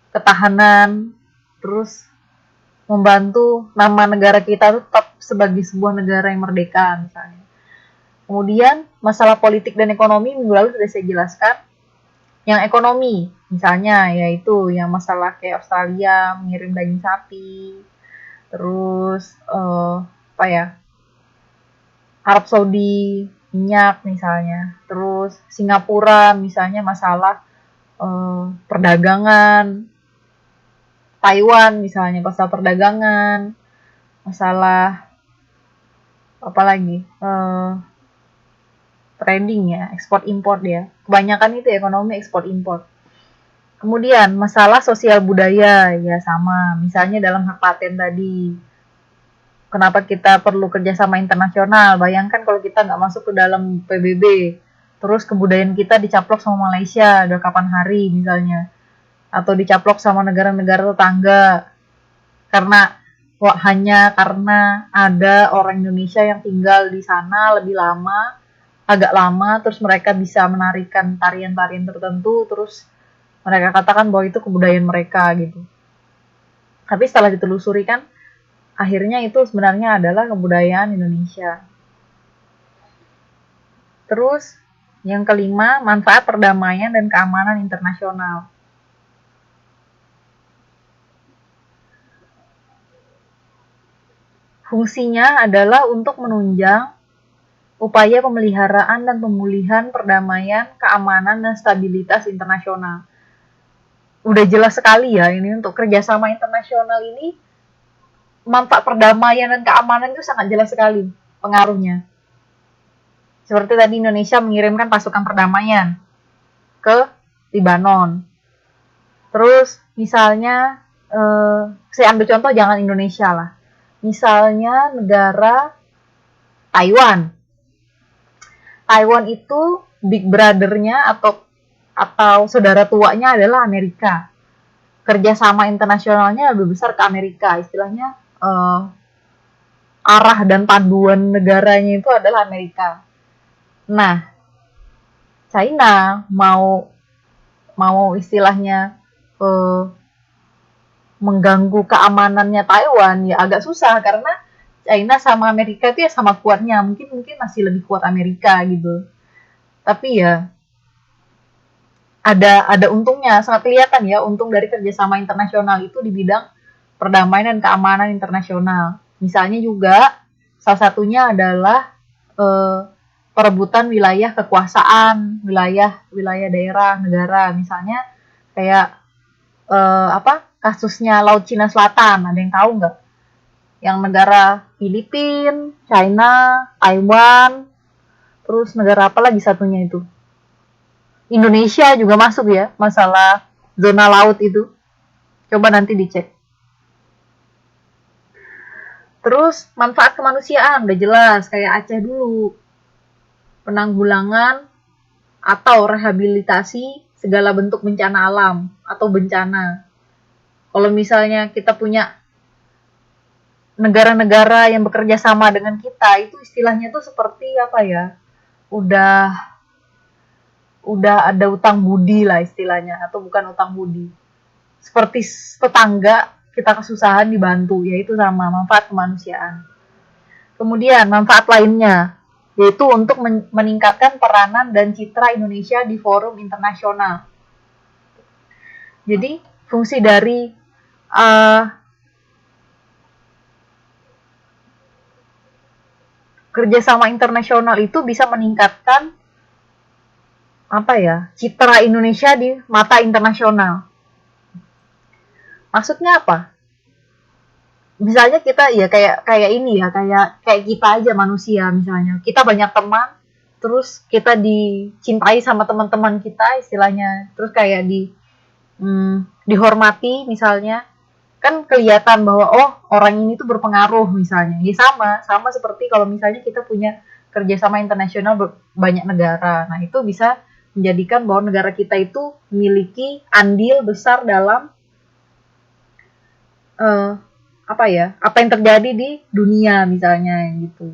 ketahanan, terus membantu nama negara kita tetap sebagai sebuah negara yang merdeka misalnya. Kemudian masalah politik dan ekonomi minggu lalu sudah saya jelaskan. Yang ekonomi misalnya yaitu yang masalah kayak Australia mengirim daging sapi, terus Arab Saudi minyak misalnya, terus Singapura misalnya masalah perdagangan, Taiwan misalnya masalah perdagangan, masalah apa lagi trading ya, ekspor impor ya, kebanyakan itu ekonomi ekspor impor. Kemudian masalah sosial budaya ya sama, misalnya dalam hak paten tadi. Kenapa kita perlu kerjasama internasional? Bayangkan kalau kita nggak masuk ke dalam PBB, terus kebudayaan kita dicaplok sama Malaysia, udah kapan hari misalnya, atau dicaplok sama negara-negara tetangga, hanya karena ada orang Indonesia yang tinggal di sana agak lama, terus mereka bisa menarikan tarian-tarian tertentu, terus mereka katakan bahwa itu kebudayaan mereka gitu. Tapi setelah ditelusuri kan, akhirnya itu sebenarnya adalah kebudayaan Indonesia. Terus yang kelima, manfaat perdamaian dan keamanan internasional. Fungsinya adalah untuk menunjang upaya pemeliharaan dan pemulihan perdamaian, keamanan, dan stabilitas internasional. Udah jelas sekali ya ini untuk kerjasama internasional ini, manfaat perdamaian dan keamanan itu sangat jelas sekali pengaruhnya. Seperti tadi Indonesia mengirimkan pasukan perdamaian ke Libanon. Terus misalnya, saya ambil contoh jangan Indonesia lah. Misalnya negara Taiwan. Taiwan itu big brother-nya atau saudara tuanya adalah Amerika. Kerjasama internasionalnya lebih besar ke Amerika. Istilahnya arah dan panduan negaranya itu adalah Amerika. Nah, China mau istilahnya mengganggu keamanannya Taiwan ya agak susah karena China sama Amerika itu ya sama kuatnya, mungkin masih lebih kuat Amerika gitu. Tapi ya ada untungnya, sangat kelihatan ya untung dari kerjasama internasional itu di bidang perdamaian dan keamanan internasional. Misalnya juga salah satunya adalah perebutan wilayah kekuasaan, wilayah daerah negara, misalnya kayak kasusnya Laut Cina Selatan, ada yang tahu nggak? Yang negara Filipina, China, Taiwan, terus negara apa lagi satunya itu? Indonesia juga masuk ya, masalah zona laut itu. Coba nanti dicek. Terus manfaat kemanusiaan udah jelas kayak Aceh dulu. Penanggulangan atau rehabilitasi segala bentuk bencana alam atau bencana. Kalau misalnya kita punya negara-negara yang bekerja sama dengan kita, itu istilahnya tuh seperti apa ya? Udah ada utang budi lah istilahnya, atau bukan utang budi. Seperti tetangga kita kesusahan dibantu, yaitu sama manfaat kemanusiaan. Kemudian manfaat lainnya yaitu untuk meningkatkan peranan dan citra Indonesia di forum internasional. Jadi fungsi dari uh, kerjasama internasional itu bisa meningkatkan citra Indonesia di mata internasional. Maksudnya apa? Misalnya kita ya kayak ini ya, kayak kita aja manusia misalnya. Kita banyak teman, terus kita dicintai sama teman-teman kita istilahnya, terus kayak dihormati misalnya. Kan kelihatan bahwa orang ini tuh berpengaruh misalnya. Ya sama seperti kalau misalnya kita punya kerjasama internasional banyak negara. Nah, itu bisa menjadikan bahwa negara kita itu memiliki andil besar dalam apa yang terjadi di dunia misalnya gitu.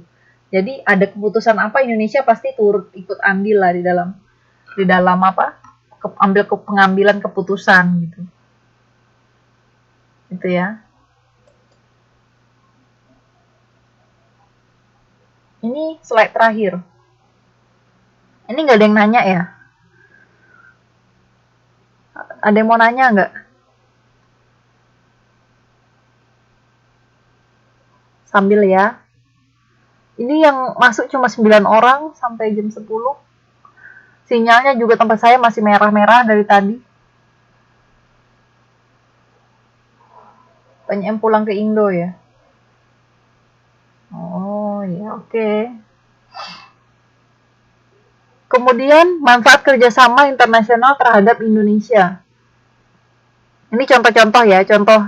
Jadi ada keputusan apa Indonesia pasti turut ikut andil lah di dalam pengambilan keputusan gitu. Itu ya. Ini slide terakhir. Ini nggak ada yang nanya ya? Ada yang mau nanya nggak? Sambil ya. Ini yang masuk cuma 9 orang sampai jam 10. Sinyalnya juga tempat saya masih merah-merah dari tadi. Banyak yang pulang ke Indo ya. Oh ya, oke. Kemudian manfaat kerjasama internasional terhadap Indonesia. Ini contoh-contoh ya, contoh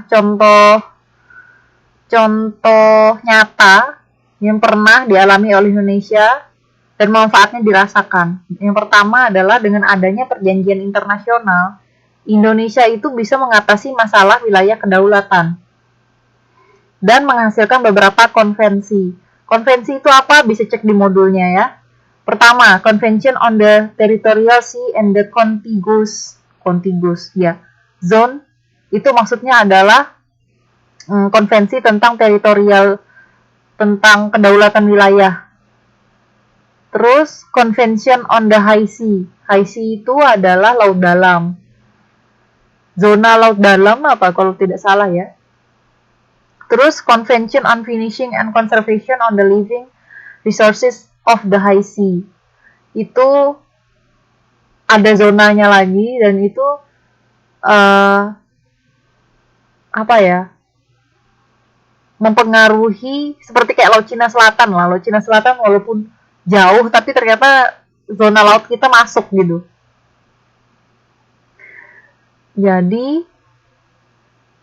nyata yang pernah dialami oleh Indonesia dan manfaatnya dirasakan. Yang pertama adalah dengan adanya perjanjian internasional, Indonesia itu bisa mengatasi masalah wilayah kedaulatan dan menghasilkan beberapa konvensi. Konvensi itu apa? Bisa cek di modulnya ya. Pertama, Convention on the Territorial Sea and the Contiguous ya, Zone. Itu maksudnya adalah konvensi tentang tentang kedaulatan wilayah. Terus Convention on the High Sea. High Sea itu adalah laut dalam. Zona laut dalam apa kalau tidak salah ya. Terus Convention on Finishing and Conservation on the Living Resources of the High Sea. Itu ada zonanya lagi dan itu mempengaruhi seperti kayak Laut Cina Selatan lah. Laut Cina Selatan walaupun jauh tapi ternyata zona laut kita masuk gitu. Jadi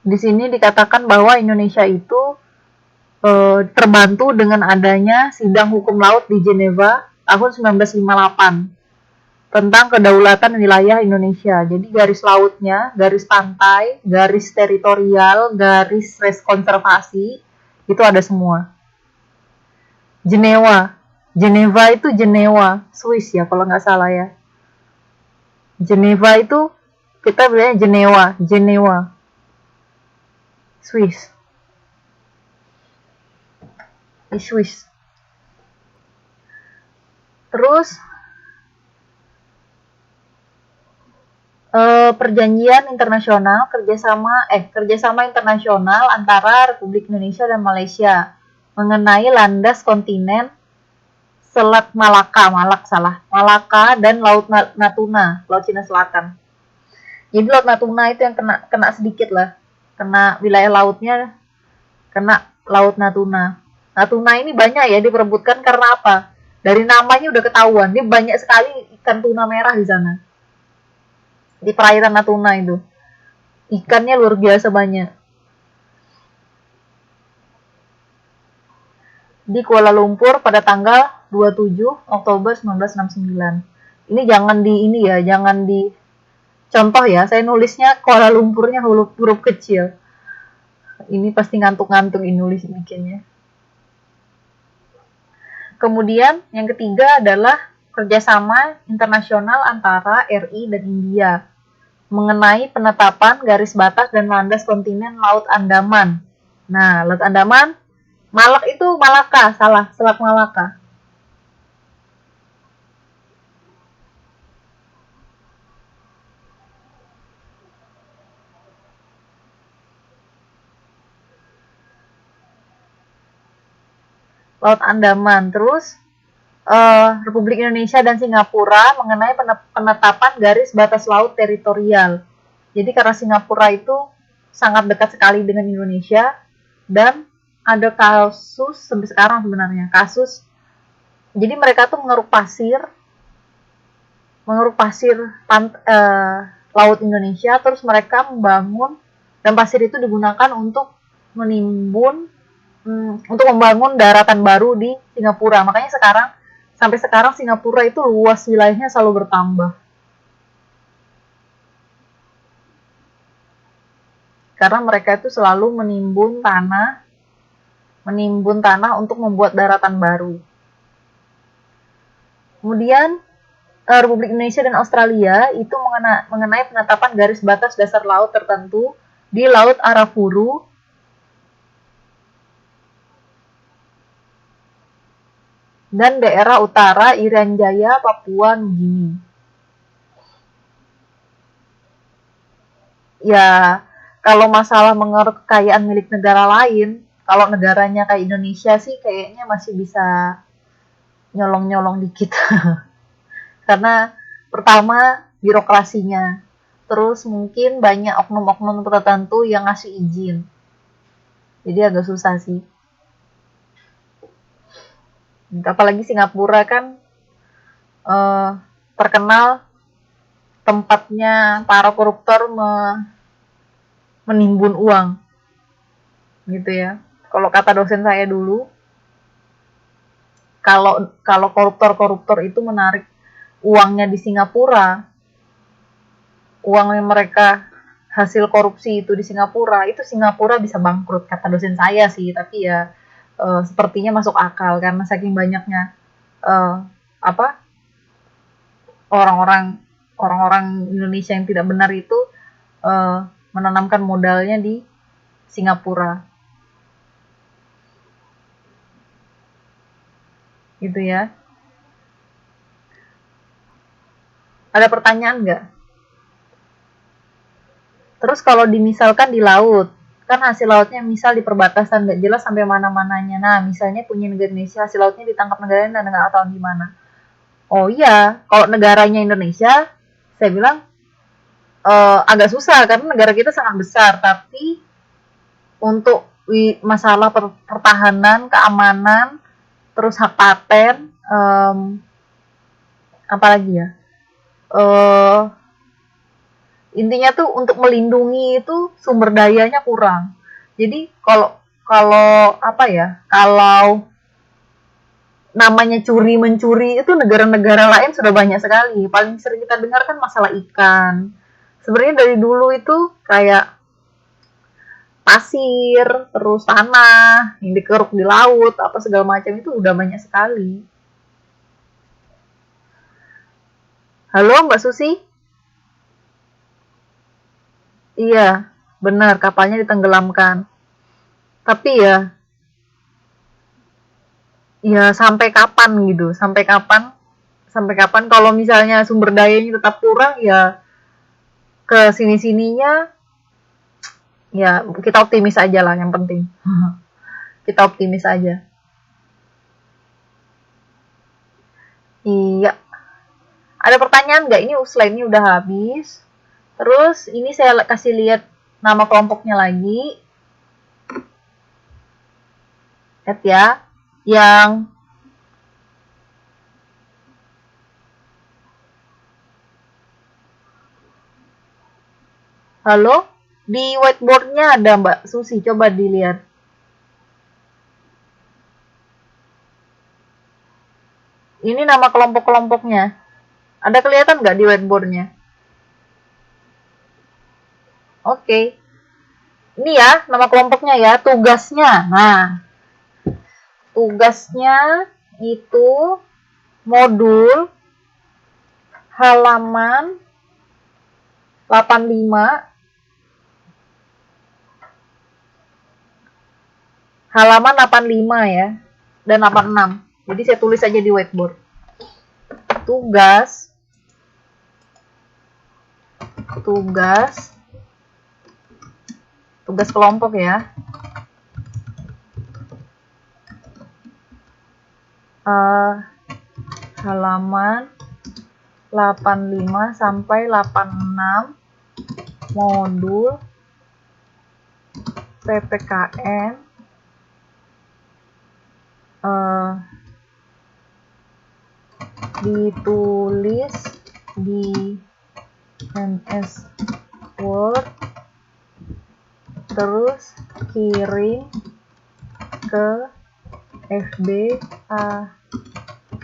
di sini dikatakan bahwa Indonesia itu terbantu dengan adanya sidang hukum laut di Geneva tahun 1958 tentang kedaulatan wilayah Indonesia. Jadi garis lautnya, garis pantai, garis teritorial, garis res konservasi itu ada semua. Geneva itu Jenewa, Swiss ya kalau nggak salah ya. Geneva itu kita bilangnya Jenewa, Swiss. Di Swiss. Terus perjanjian internasional kerjasama internasional antara Republik Indonesia dan Malaysia mengenai landas kontinen Selat Malaka dan Laut Natuna, Laut Cina Selatan. Jadi Laut Natuna itu yang kena sedikit lah, kena wilayah lautnya, kena Laut Natuna. Natuna ini banyak ya diperebutkan karena apa? Dari namanya udah ketahuan, ini banyak sekali ikan tuna merah di sana. Di perairan Natuna itu. Ikannya luar biasa banyak. Di Kuala Lumpur pada tanggal 27 Oktober 1969. Ini jangan di contoh ya, saya nulisnya Kuala Lumpurnya huruf kecil. Ini pasti ngantuk-ngantuk ini nulis bikinnya. Kemudian yang ketiga adalah kerjasama internasional antara RI dan India mengenai penetapan garis batas dan landas kontinen Laut Andaman. Nah, Laut Andaman, Malak itu Malaka, salah, Selat Malaka. Laut Andaman. Terus Republik Indonesia dan Singapura mengenai penetapan garis batas laut teritorial. Jadi karena Singapura itu sangat dekat sekali dengan Indonesia dan ada kasus sampai sekarang sebenarnya kasus. Jadi mereka tuh mengeruk pasir laut Indonesia, terus mereka membangun dan pasir itu digunakan untuk untuk membangun daratan baru di Singapura. Makanya sampai sekarang Singapura itu luas wilayahnya selalu bertambah. Karena mereka itu selalu menimbun tanah untuk membuat daratan baru. Kemudian Republik Indonesia dan Australia itu mengenai penetapan garis batas dasar laut tertentu di Laut Arafuru dan daerah utara Irian Jaya, Papua Nugini. Ya, kalau masalah mengeruk kekayaan milik negara lain, kalau negaranya kayak Indonesia sih kayaknya masih bisa nyolong-nyolong dikit. Karena pertama birokrasinya, terus mungkin banyak oknum-oknum tertentu yang ngasih izin. Jadi agak susah sih. Apalagi Singapura kan terkenal tempatnya para koruptor menimbun uang, gitu ya. Kalau kata dosen saya dulu, kalau koruptor itu menarik uangnya di Singapura, uang yang mereka hasil korupsi itu di Singapura, itu Singapura bisa bangkrut, kata dosen saya sih. Tapi ya sepertinya masuk akal karena saking banyaknya orang-orang Indonesia yang tidak benar itu menanamkan modalnya di Singapura, gitu ya. Ada pertanyaan nggak? Terus kalau dimisalkan di laut, kan hasil lautnya misal di perbatasan nggak jelas sampai mana-mananya. Nah, misalnya punya negara Indonesia, hasil lautnya ditangkap negaranya dan nggak tahu di mana. Oh iya, kalau negaranya Indonesia, saya bilang agak susah karena negara kita sangat besar. Tapi untuk masalah pertahanan, keamanan, terus hak paten, apalagi ya, intinya tuh untuk melindungi itu sumber dayanya kurang. Jadi kalau namanya curi mencuri itu negara-negara lain sudah banyak sekali. Paling sering kita dengar kan masalah ikan. Sebenarnya dari dulu itu kayak pasir, terus tanah yang dikeruk di laut, apa segala macam itu udah banyak sekali. Halo Mbak Susi? Iya, benar, kapalnya ditenggelamkan. Tapi ya sampai kapan gitu? Sampai kapan? Sampai kapan kalau misalnya sumber dayanya tetap kurang, ya ke sini-sininya ya kita optimis aja lah yang penting. Kita optimis aja. Iya. Ada pertanyaan nggak? Ini slide-nya udah habis. Terus ini saya kasih lihat nama kelompoknya lagi. Lihat ya. Yang halo, di whiteboard-nya ada Mbak Susi, coba dilihat. Ini nama kelompok-kelompoknya. Ada kelihatan nggak di whiteboard-nya? Oke. Ini ya, nama kelompoknya ya, tugasnya. Nah, tugasnya itu modul halaman 85, halaman 85 ya, dan 86. Jadi saya tulis aja di whiteboard. Tugas kelompok ya. halaman 85 sampai 86 modul PPKN ditulis di MS Word, terus kirim ke FB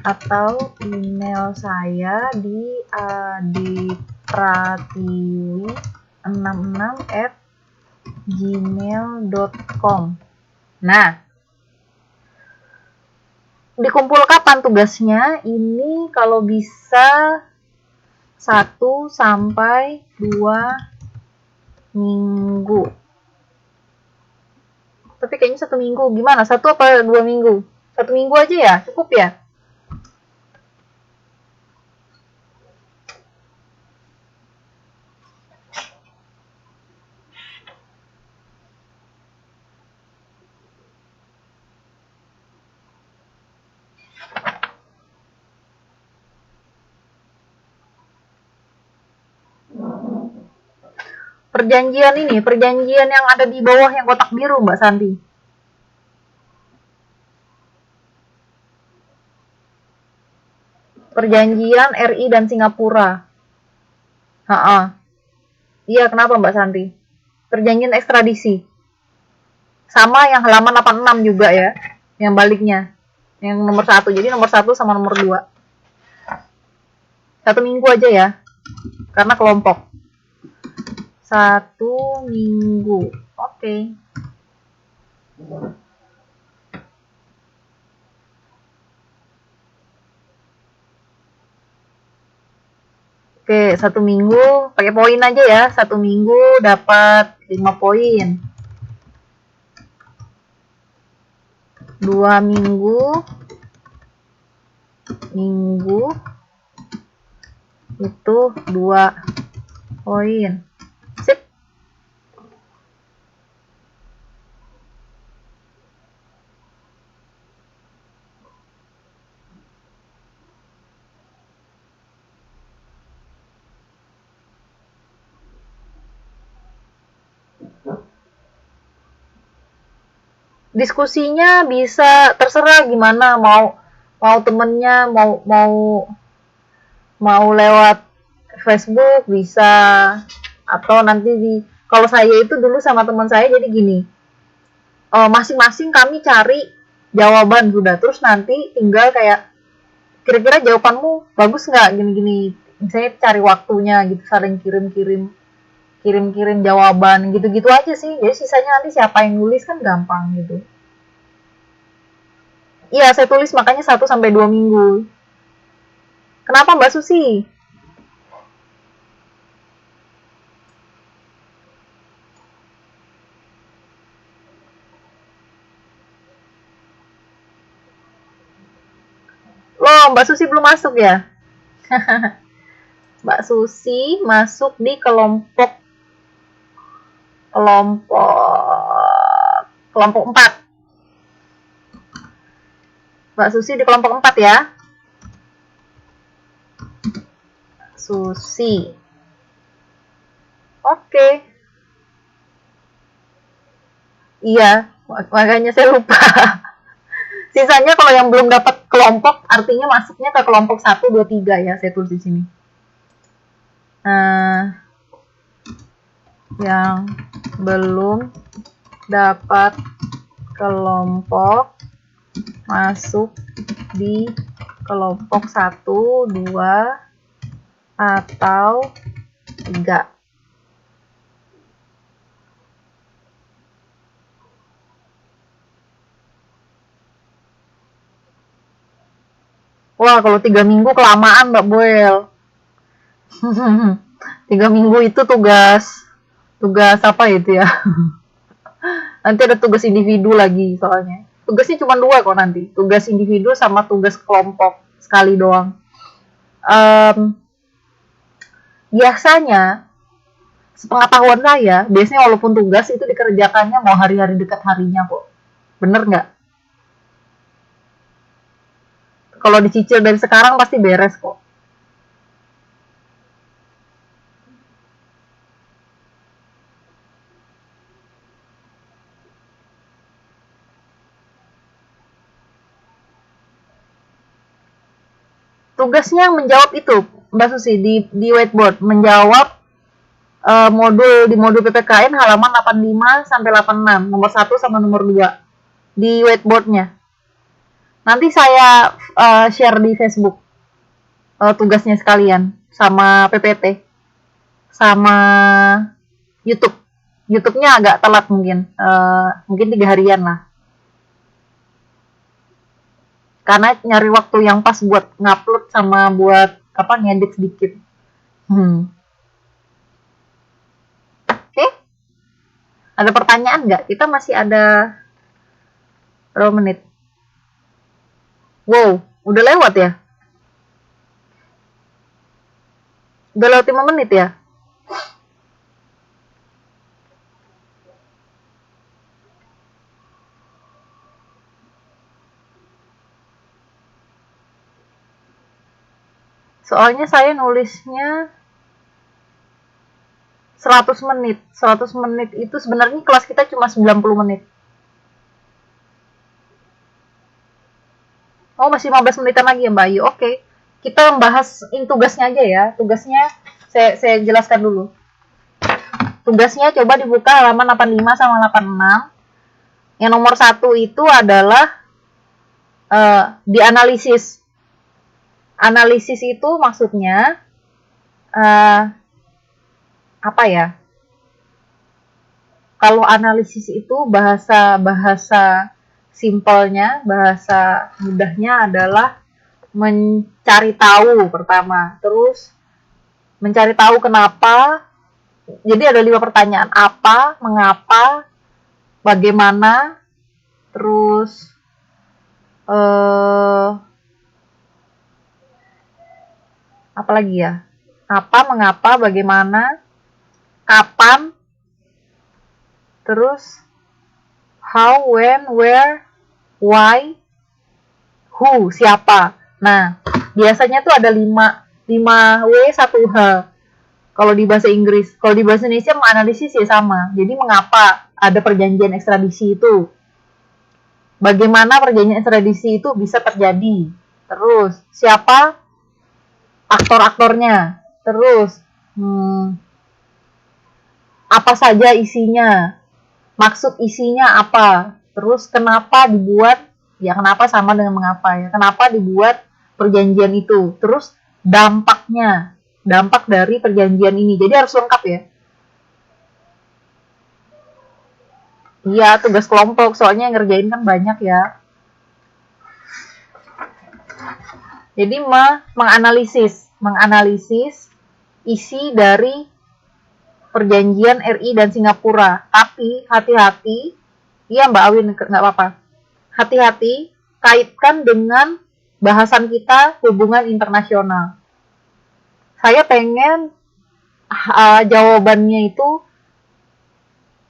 atau email saya di adipratiwi66@gmail.com. Nah, dikumpul kapan tugasnya? Ini kalau bisa 1 sampai 2 minggu. Tapi kayaknya 1 minggu. Gimana? 1 apa 2 minggu? 1 minggu aja ya? Cukup ya? Perjanjian yang ada di bawah yang kotak biru, Mbak Santi. Perjanjian RI dan Singapura. Iya, kenapa Mbak Santi? Perjanjian ekstradisi. Sama yang halaman 86 juga ya, yang baliknya. Yang nomor 1, jadi nomor 1 sama nomor 2. 1 minggu aja ya, karena kelompok. 1 minggu. Oke. Oke, 1 minggu pakai poin aja ya. 1 minggu dapat 5 poin. 2 minggu itu 2 poin. Sip. Diskusinya bisa terserah gimana, mau temennya mau lewat Facebook bisa, atau nanti kalau saya itu dulu sama teman saya jadi gini, masing-masing kami cari jawaban sudah, terus nanti tinggal kayak kira-kira jawabanmu bagus nggak, gini-gini, misalnya cari waktunya gitu, saling kirim jawaban gitu-gitu aja sih. Jadi sisanya nanti siapa yang nulis kan gampang gitu. Iya, saya tulis makanya 1 sampai 2 minggu. Kenapa Mbak Susi? Loh, Mbak Susi belum masuk ya? Mbak Susi masuk di kelompok 4. Mbak Susi di kelompok 4 ya. Susi. Oke. Iya, makanya saya lupa. Sisanya kalau yang belum dapat kelompok, artinya masuknya ke kelompok 1, 2, 3 ya, saya tulis di sini. Yang belum dapat kelompok masuk di kelompok 1, 2, atau 3. Wah, kalau 3 minggu kelamaan Mbak Boel. 3 minggu itu tugas apa itu ya? Nanti ada tugas individu lagi soalnya. Tugasnya cuma 2 kok nanti. Tugas individu sama tugas kelompok sekali doang. Biasanya, sepengetahuan saya, biasanya walaupun tugas itu dikerjakannya mau hari-hari dekat harinya kok. Bener nggak? Kalau dicicil dari sekarang pasti beres kok. Tugasnya menjawab itu, Mbak Susi, di whiteboard, menjawab modul PPKN halaman 85 sampai 86, nomor 1 sama nomor 2 di whiteboardnya. Nanti saya share di Facebook tugasnya sekalian sama PPT sama YouTube. YouTube-nya agak telat mungkin 3 harian lah. Karena nyari waktu yang pas buat ngupload sama buat ngedit sedikit. Oke. Ada pertanyaan nggak? Kita masih ada berapa menit? Wow, udah lewat ya? Udah lewat 5 menit ya? Soalnya saya nulisnya 100 menit. 100 menit itu sebenarnya kelas kita cuma 90 menit. Oh, masih 15 menitan lagi ya Mbak Ayu. Oke. Kita membahas tugasnya aja ya. Tugasnya saya jelaskan dulu. Tugasnya coba dibuka halaman 85 sama 86. Yang nomor 1 itu adalah dianalisis. Analisis itu maksudnya apa ya? Kalau analisis itu bahasa simpelnya, bahasa mudahnya adalah mencari tahu pertama, terus mencari tahu kenapa. Jadi ada 5 pertanyaan: apa, mengapa, bagaimana, terus apa lagi ya? Apa, mengapa, bagaimana, kapan, terus how, when, where, why, who, siapa. Nah, biasanya tuh ada 5 W 1 H. Kalau di bahasa Inggris, kalau di bahasa Indonesia menganalisis ya sama. Jadi mengapa ada perjanjian ekstradisi itu? Bagaimana perjanjian ekstradisi itu bisa terjadi? Terus siapa aktor-aktornya? Terus apa saja isinya? Maksud isinya apa? Terus kenapa dibuat? Ya kenapa sama dengan mengapa ya? Kenapa dibuat perjanjian itu? Terus dampaknya, dampak dari perjanjian ini. Jadi harus lengkap ya. Iya, tugas kelompok. Soalnya yang ngerjain kan banyak ya. Jadi menganalisis isi dari perjanjian RI dan Singapura. Tapi hati-hati, iya Mbak Awin, nggak apa-apa. Hati-hati, kaitkan dengan bahasan kita hubungan internasional. Saya pengen jawabannya itu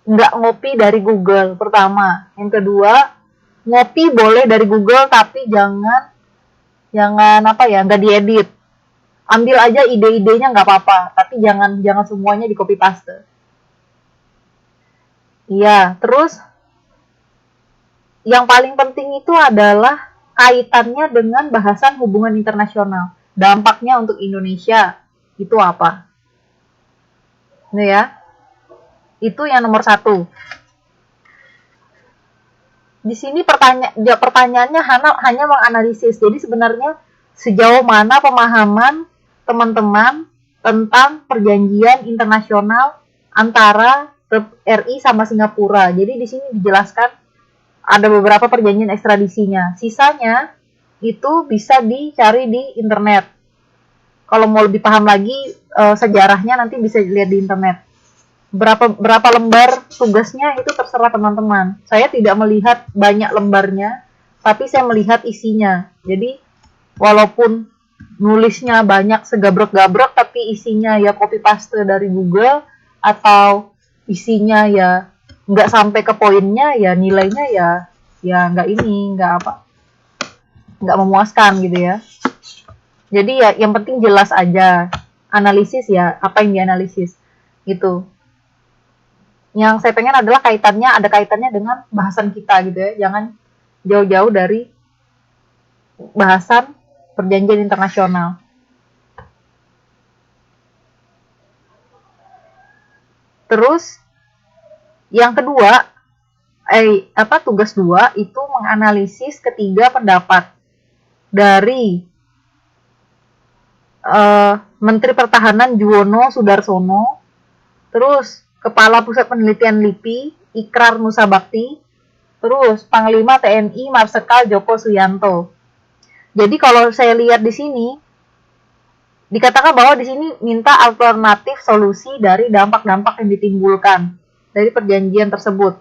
nggak ngopi dari Google, pertama. Yang kedua, ngopi boleh dari Google, tapi jangan nggak diedit. Ambil aja ide-idenya nggak apa-apa, tapi jangan semuanya di copy paste. Iya, terus yang paling penting itu adalah kaitannya dengan bahasan hubungan internasional. Dampaknya untuk Indonesia itu apa? Ini ya. Itu yang nomor 1. Di sini pertanyaannya hanya menganalisis. Jadi sebenarnya sejauh mana pemahaman teman-teman tentang perjanjian internasional antara RI sama Singapura. Jadi di sini dijelaskan ada beberapa perjanjian ekstradisinya. Sisanya itu bisa dicari di internet. Kalau mau lebih paham lagi sejarahnya nanti bisa dilihat di internet. Berapa lembar tugasnya itu terserah teman-teman. Saya tidak melihat banyak lembarnya, tapi saya melihat isinya. Jadi walaupun nulisnya banyak segabrok-gabrok, tapi isinya ya copy paste dari Google, atau isinya ya nggak sampai ke poinnya, ya nilainya ya nggak apa. nggak memuaskan gitu ya. Jadi ya yang penting jelas aja, analisis ya apa yang dianalisis gitu. Yang saya pengen adalah ada kaitannya dengan bahasan kita gitu ya, jangan jauh-jauh dari bahasan perjanjian internasional. Terus yang kedua, tugas 2 itu menganalisis ketiga pendapat dari Menteri Pertahanan Juwono Sudarsono, terus Kepala Pusat Penelitian LIPI Ikrar Nusa Bakti, terus Panglima TNI Marsikal Joko Suyanto. Jadi kalau saya lihat di sini dikatakan bahwa di sini minta alternatif solusi dari dampak-dampak yang ditimbulkan dari perjanjian tersebut.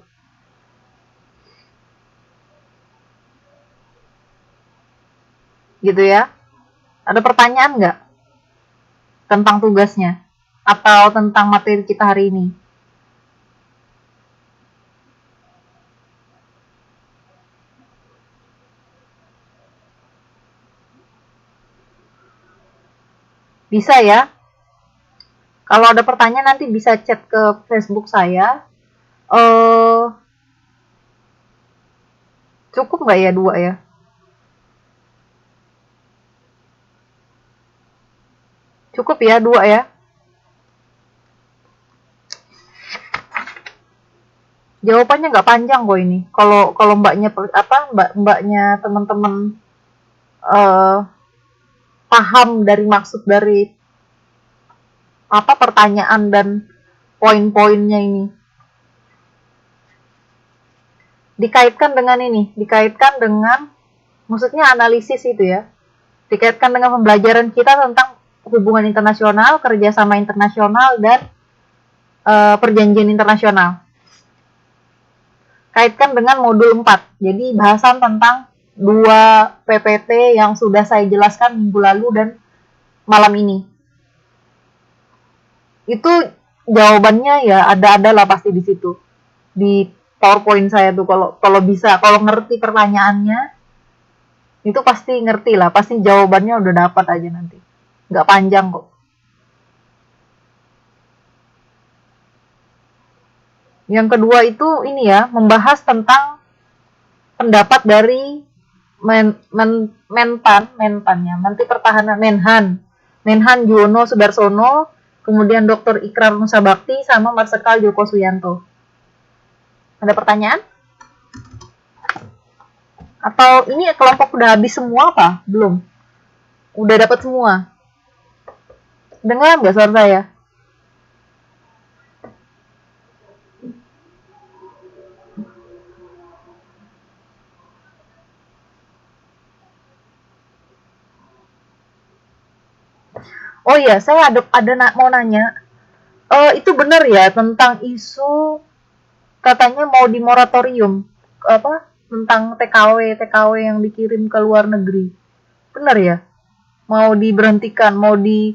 Gitu ya. Ada pertanyaan nggak tentang tugasnya atau tentang materi kita hari ini? Bisa ya. Kalau ada pertanyaan nanti bisa chat ke Facebook saya. Cukup nggak ya 2 ya? Cukup ya 2 ya? Jawabannya nggak panjang kok ini. Kalau mbaknya teman-teman paham dari maksud dari pertanyaan dan poin-poinnya ini. Dikaitkan dengan maksudnya analisis itu ya. Dikaitkan dengan pembelajaran kita tentang hubungan internasional, kerjasama internasional, dan perjanjian internasional. Kaitkan dengan modul 4. Jadi bahasan tentang 2 PPT yang sudah saya jelaskan minggu lalu dan malam ini. Itu jawabannya ya ada lah pasti di situ. Di PowerPoint saya tuh kalau bisa, kalau ngerti pertanyaannya itu pasti ngerti lah, pasti jawabannya udah dapat aja nanti. Nggak panjang kok. Yang kedua itu ini ya, membahas tentang pendapat dari Menteri Pertahanan Menhan Juwono Sudarsono, kemudian Dr. Ikrar Nusa Bakti, sama Marsikal Joko Suyanto. Ada pertanyaan? Atau ini kelompok udah habis semua apa? Belum? Udah dapat semua? Dengar nggak suara saya? Oh iya, saya mau nanya. Itu benar ya tentang isu katanya mau di moratorium tentang TKW yang dikirim ke luar negeri. Benar ya? Mau diberhentikan, mau di